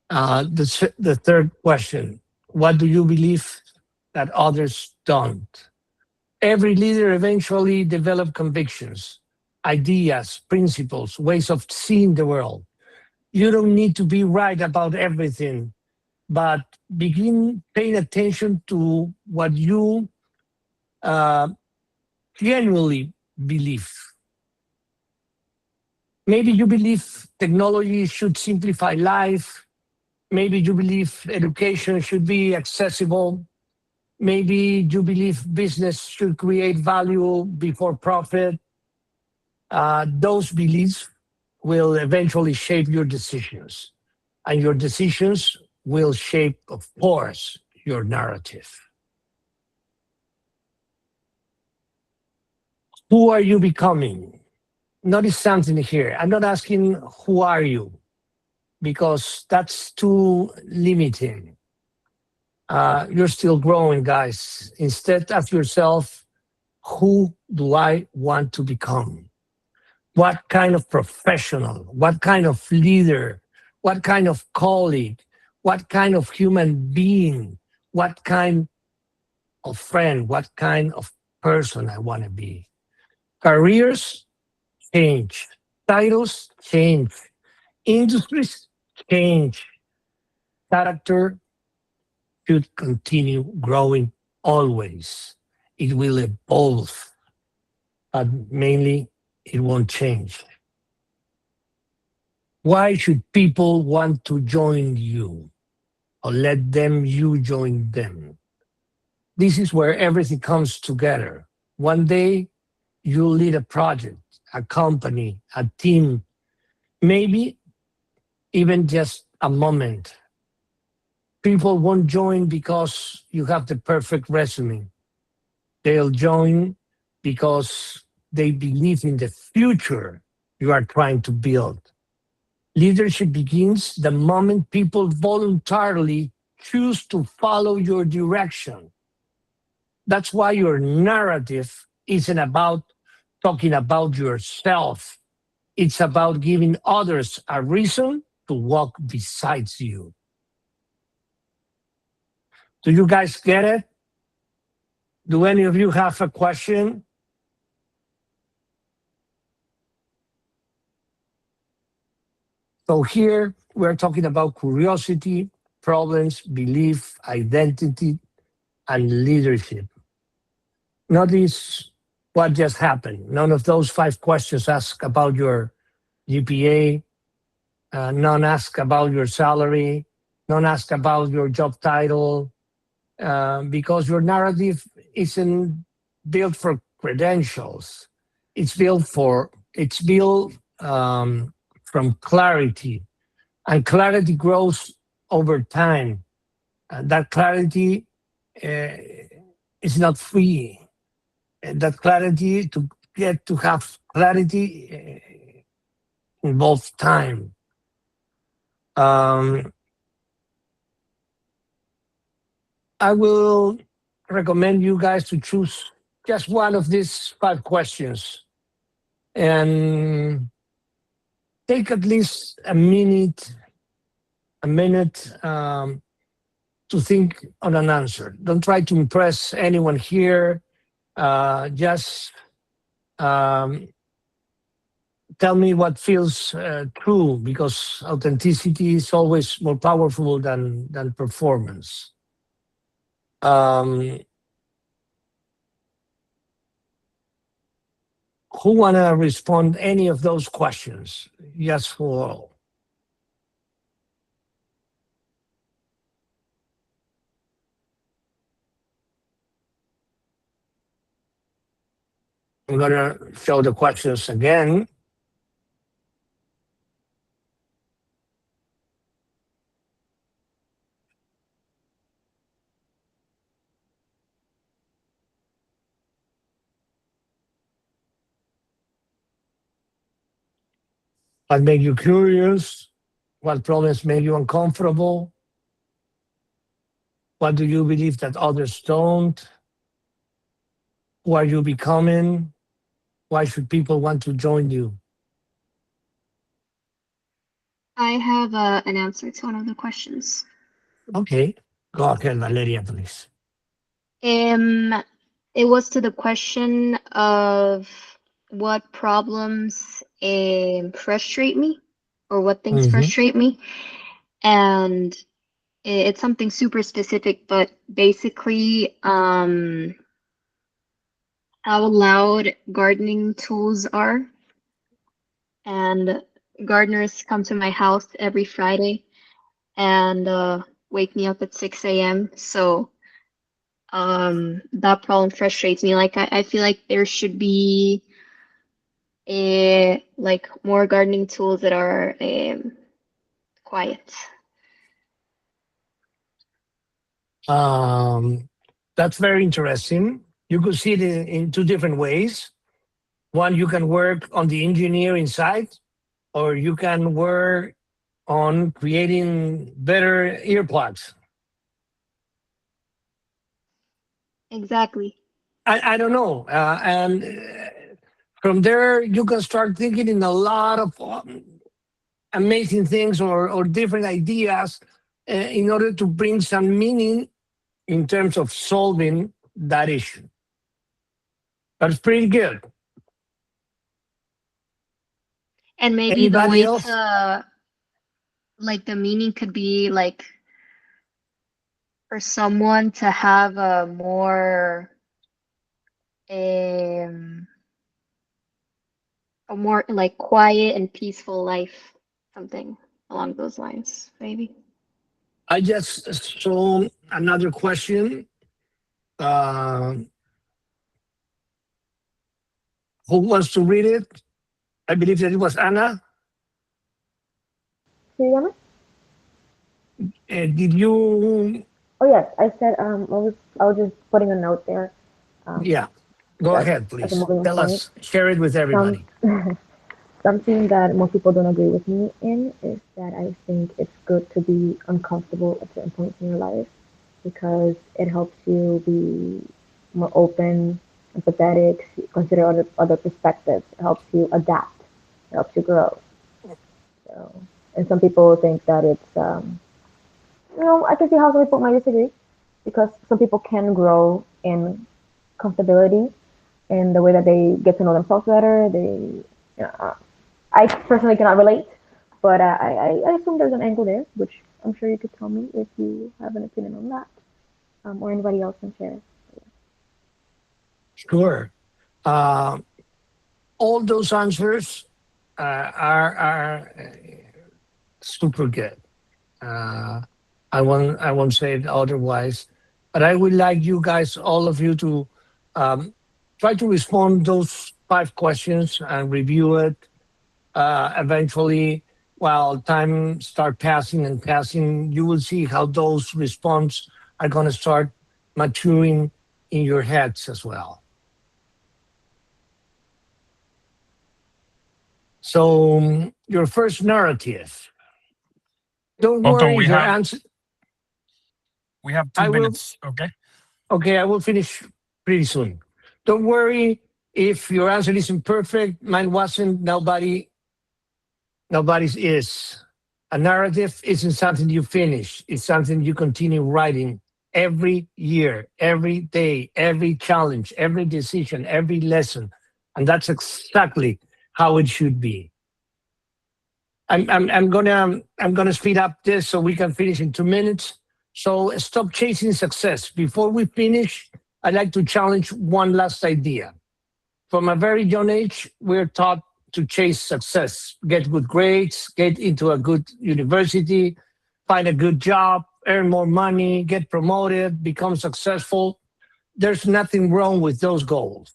The third question: what do you believe that others don't? Every leader eventually develops convictions, ideas, principles, ways of seeing the world. You don't need to be right about everything, but begin paying attention to what you genuinely believe. Maybe you believe technology should simplify life. Maybe you believe education should be accessible. Maybe you believe business should create value before profit. Those beliefs will eventually shape your decisions. And your decisions will shape, of course, your narrative. Who are you becoming? Notice something here. I'm not asking who are you, because that's too limiting. You're still growing, guys. Instead, ask yourself, who do I want to become? What kind of professional? What kind of leader? What kind of colleague? What kind of human being? What kind of friend? What kind of person I want to be? Careers change. Titles change. Industries change. Character should continue growing always. It will evolve, but mainly it won't change. Why should people want to join you, or let them you join them? This is where everything comes together. One day you'll lead a project, a company, a team, maybe even just a moment. People won't join because you have the perfect resume. They'll join because they believe in the future you are trying to build. Leadership begins the moment people voluntarily choose to follow your direction. That's why your narrative isn't about talking about yourself. It's about giving others a reason to walk beside you. Do you guys get it? Do any of you have a question? So here we're talking about curiosity, problems, belief, identity, and leadership. Notice what just happened. None of those 5 questions ask about your GPA, none ask about your salary, none ask about your job title, because your narrative isn't built for credentials. It's built from clarity, and clarity grows over time. That clarity is not free. That clarity, to get to have clarity, involves time. I will recommend you guys to choose just one of these 5 questions and take at least a minute a minute to think on an answer. Don't try to impress anyone here. Just um, tell me what feels true, because authenticity is always more powerful than performance. Um, who wanna respond any of those questions? Yes, for all. I'm gonna show the questions again. What make you curious? What problems make you uncomfortable? What do you believe that others don't? Who are you becoming? Why should people want to join you? I have an answer to one of the questions. Okay, go ahead, Valeria, please. It was to the question of what problems frustrate me, or what things Mhm. frustrate me. And it's something super specific, but basically, how loud gardening tools are. And gardeners come to my house every Friday and wake me up at 6 a.m. So that problem frustrates me. Like I feel like there should be like more gardening tools that are quiet. That's very interesting. You could see it in two different ways. One, you can work on the engineering side, or you can work on creating better earplugs. Exactly. I don't know. And from there, you can start thinking in a lot of amazing things, or different ideas in order to bring some meaning in terms of solving that issue. That's pretty good. And maybe the Anybody way else? to, like, the meaning could be like for someone to have um a more like quiet and peaceful life, something along those lines, maybe. I just saw another question. Uh, who wants to read it? I believe that it was Anna. Sí, dígame. Did you? Oh yes, I said I was just putting a note there. Yeah. Go As, ahead, as a please. moving Tell point. us. Share it with Some everybody. something that most people don't agree with me in is that I think it's good to be uncomfortable at certain points in your life because it helps you be more open, empathetic, consider other perspectives. It helps you adapt. It helps you grow. So, and some people think that it's I can see how some people might disagree because some people can grow in comfortability in the way that they get to know themselves better. I personally cannot relate, but I assume there's an angle there, which I'm sure you could tell me if you have an opinion on that, or anybody else can share. Sure. Uh, all those answers are super good. Uh, I won't say it otherwise, but I would like you guys, all of you, to um, try to respond those 5 questions and review it. Eventually, while time start passing and passing, you will see how those responses are going to start maturing in your heads as well. So your first narrative. Don't Otto, worry, your answer. we have two I will. minutes. Okay. Okay, I will finish pretty soon. Don't worry if your answer isn't perfect. Mine wasn't. Nobody's is. A narrative isn't something you finish, it's something you continue writing every year, every day, every challenge, every decision, every lesson. And that's exactly how it should be. I'm gonna speed up this so we can finish in 2 minutes. So stop chasing success. Before we finish, I'd like to challenge one last idea. From a very young age, we're taught to chase success, get good grades, get into a good university, find a good job, earn more money, get promoted, become successful. There's nothing wrong with those goals.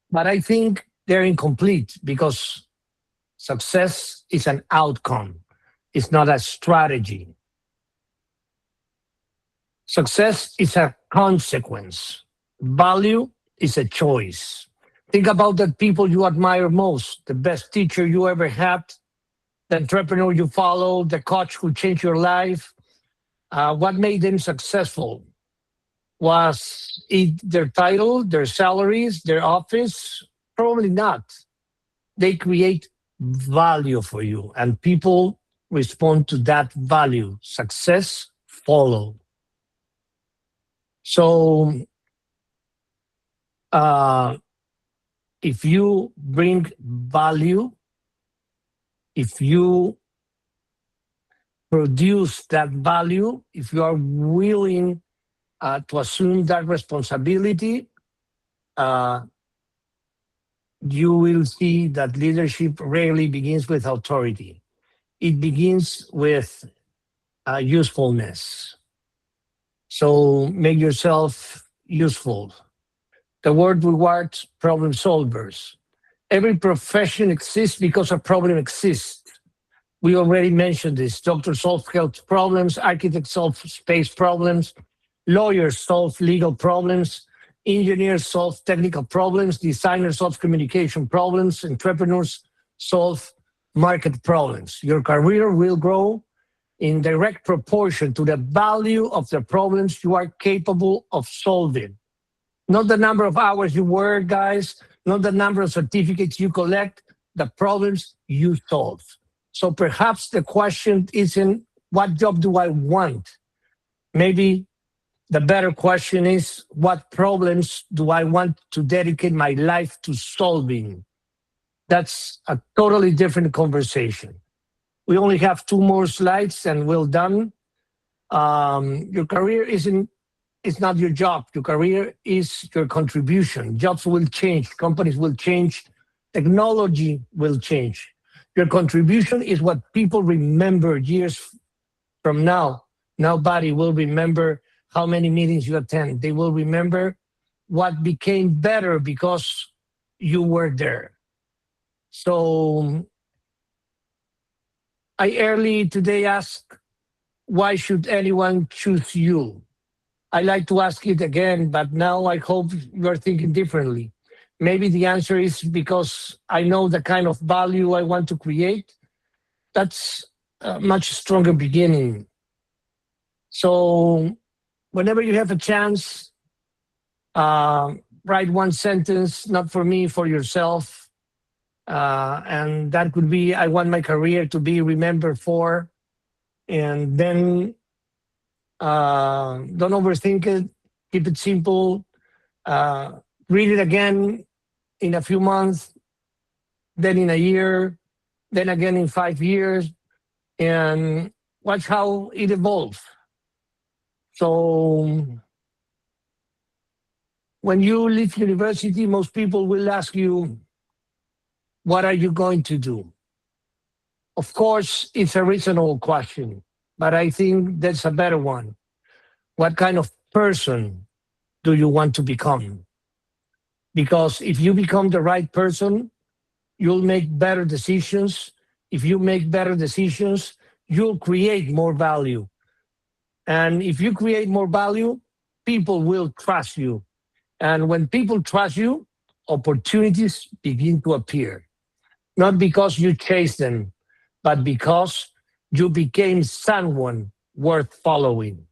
But I think they're incomplete because success is an outcome, it's not a strategy. Success is a consequence, value is a choice. Think about the people you admire most, the best teacher you ever had, the entrepreneur you follow, the coach who changed your life. What made them successful? Was it their title, their salaries, their office? Probably not. They create value for you, and people respond to that value. Success follow. So if you bring value, if you produce that value, if you are willing to assume that responsibility, you will see that leadership rarely begins with authority. It begins with usefulness. So make yourself useful. The word rewards problem solvers. Every profession exists because a problem exists. We already mentioned this. Doctors solve health problems, architects solve space problems, lawyers solve legal problems, engineers solve technical problems, designers solve communication problems, entrepreneurs solve market problems. Your career will grow in direct proportion to the value of the problems you are capable of solving. Not the number of hours you work, guys, not the number of certificates you collect, the problems you solve. So perhaps the question isn't, what job do I want? Maybe the better question is, what problems do I want to dedicate my life to solving? That's a totally different conversation. We only have 2 more slides and we're done. Your career it's not your job. Your career is your contribution. Jobs will change, companies will change, technology will change. Your contribution is what people remember years from now. Nobody will remember how many meetings you attend. They will remember what became better because you were there. So I early today asked, why should anyone choose you? I like to ask it again, but now I hope you're thinking differently. Maybe the answer is because I know the kind of value I want to create. That's a much stronger beginning. So whenever you have a chance, write one sentence, not for me, for yourself. And that could be, I want my career to be remembered for. And then don't overthink it, keep it simple. Read it again in a few months, then in a year, then again in 5 years, and watch how it evolves. So when you leave university, most people will ask you, what are you going to do? Of course, it's a reasonable question, but I think that's a better one. What kind of person do you want to become? Because if you become the right person, you'll make better decisions. If you make better decisions, you'll create more value. And if you create more value, people will trust you. And when people trust you, opportunities begin to appear. Not because you chased them, but because you became someone worth following.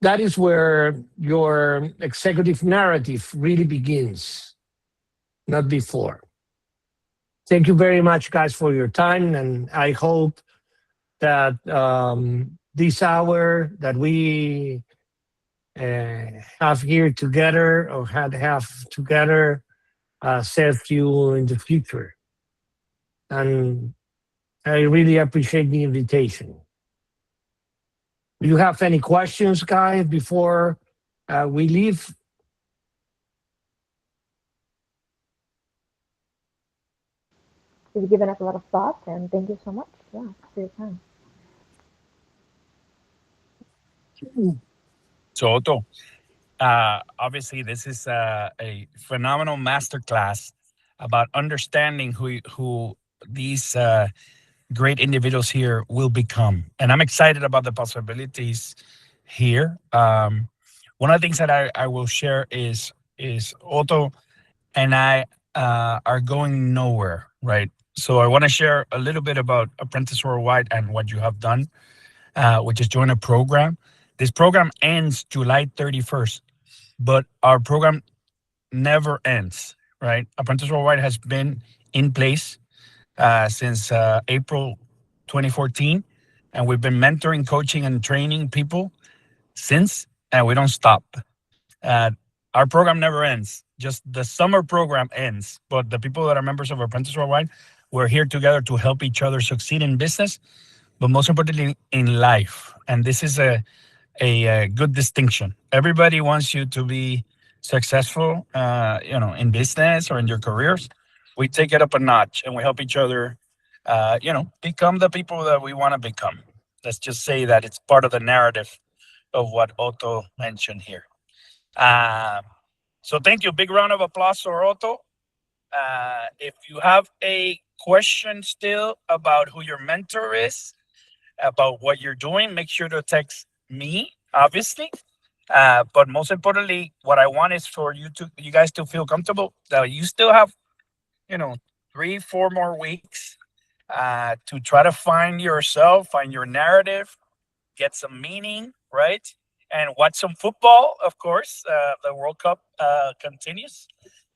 That is where your executive narrative really begins, not before. Thank you very much, guys, for your time. And I hope that this hour that we have here together or have together serve you in the future. And I really appreciate the invitation. Do you have any questions, guys, before we leave? You've given us a lot of thought, and thank you so much. Yeah, for your time. So Otto, obviously this is a phenomenal masterclass about understanding who these great individuals here will become, and I'm excited about the possibilities here. One of the things that I will share is Otto and I are going nowhere, right? So I want to share a little bit about Apprentice Worldwide and what you have done, which is join a program. This program ends July 31st, but our program never ends, right? Apprentice Worldwide has been in place since April 2014, and we've been mentoring, coaching, and training people since, and we don't stop. Uh, our program never ends. Just the summer program ends, but the people that are members of Apprentice Worldwide, we're here together to help each other succeed in business, but most importantly in life. And this is a good distinction. Everybody wants you to be successful, in business or in your careers. We take it up a notch and we help each other, become the people that we want to become. Let's just say that it's part of the narrative of what Otto mentioned here. So thank you. Big round of applause for Otto. If you have a question still about who your mentor is, about what you're doing, make sure to text me, obviously. But most importantly, what I want is for you guys to feel comfortable that you still have, 3-4 more weeks to try to find yourself, find your narrative, get some meaning, right? And watch some football, of course. The World Cup continues.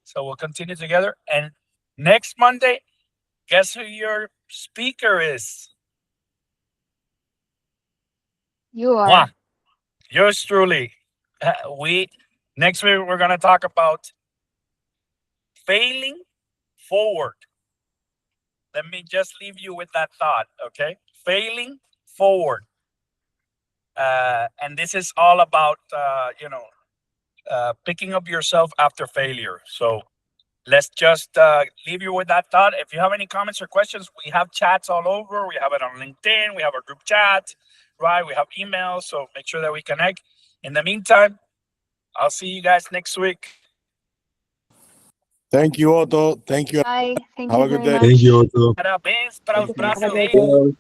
So we'll continue together. And next Monday, guess who your speaker is? You are. Moi. Yours truly. Next week we're gonna talk about failing forward. Let me just leave you with that thought, okay? Failing forward. And this is all about picking up yourself after failure. So let's just leave you with that thought. If you have any comments or questions, we have chats all over. We have it on LinkedIn. We have our group chat, right? We have emails. So make sure that we connect. In the meantime, I'll see you guys next week. Thank you, Otto. Thank you. Bye. Thank Have you a good very day. much. Thank you, Otto. Parabéns para os Have a great brasileiros. day.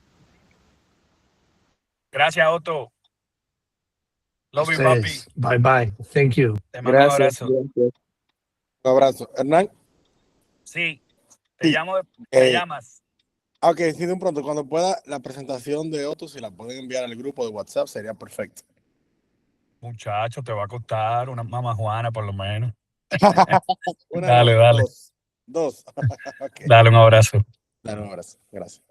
Gracias, Otto. Love you, papi. Bye bye. Thank you. Te mando un abrazo. Gracias. Un abrazo. Hernán. Sí, te Sí. llamo, me llamas. Ok, sí, de un pronto, cuando pueda, la presentación de Otto, si la pueden enviar al grupo de WhatsApp, sería perfecto. Muchacho, te va a costar una mamá Juana por lo menos. Una Dale, no, dale. dos. Okay. Dale un abrazo. Dale un abrazo. Gracias.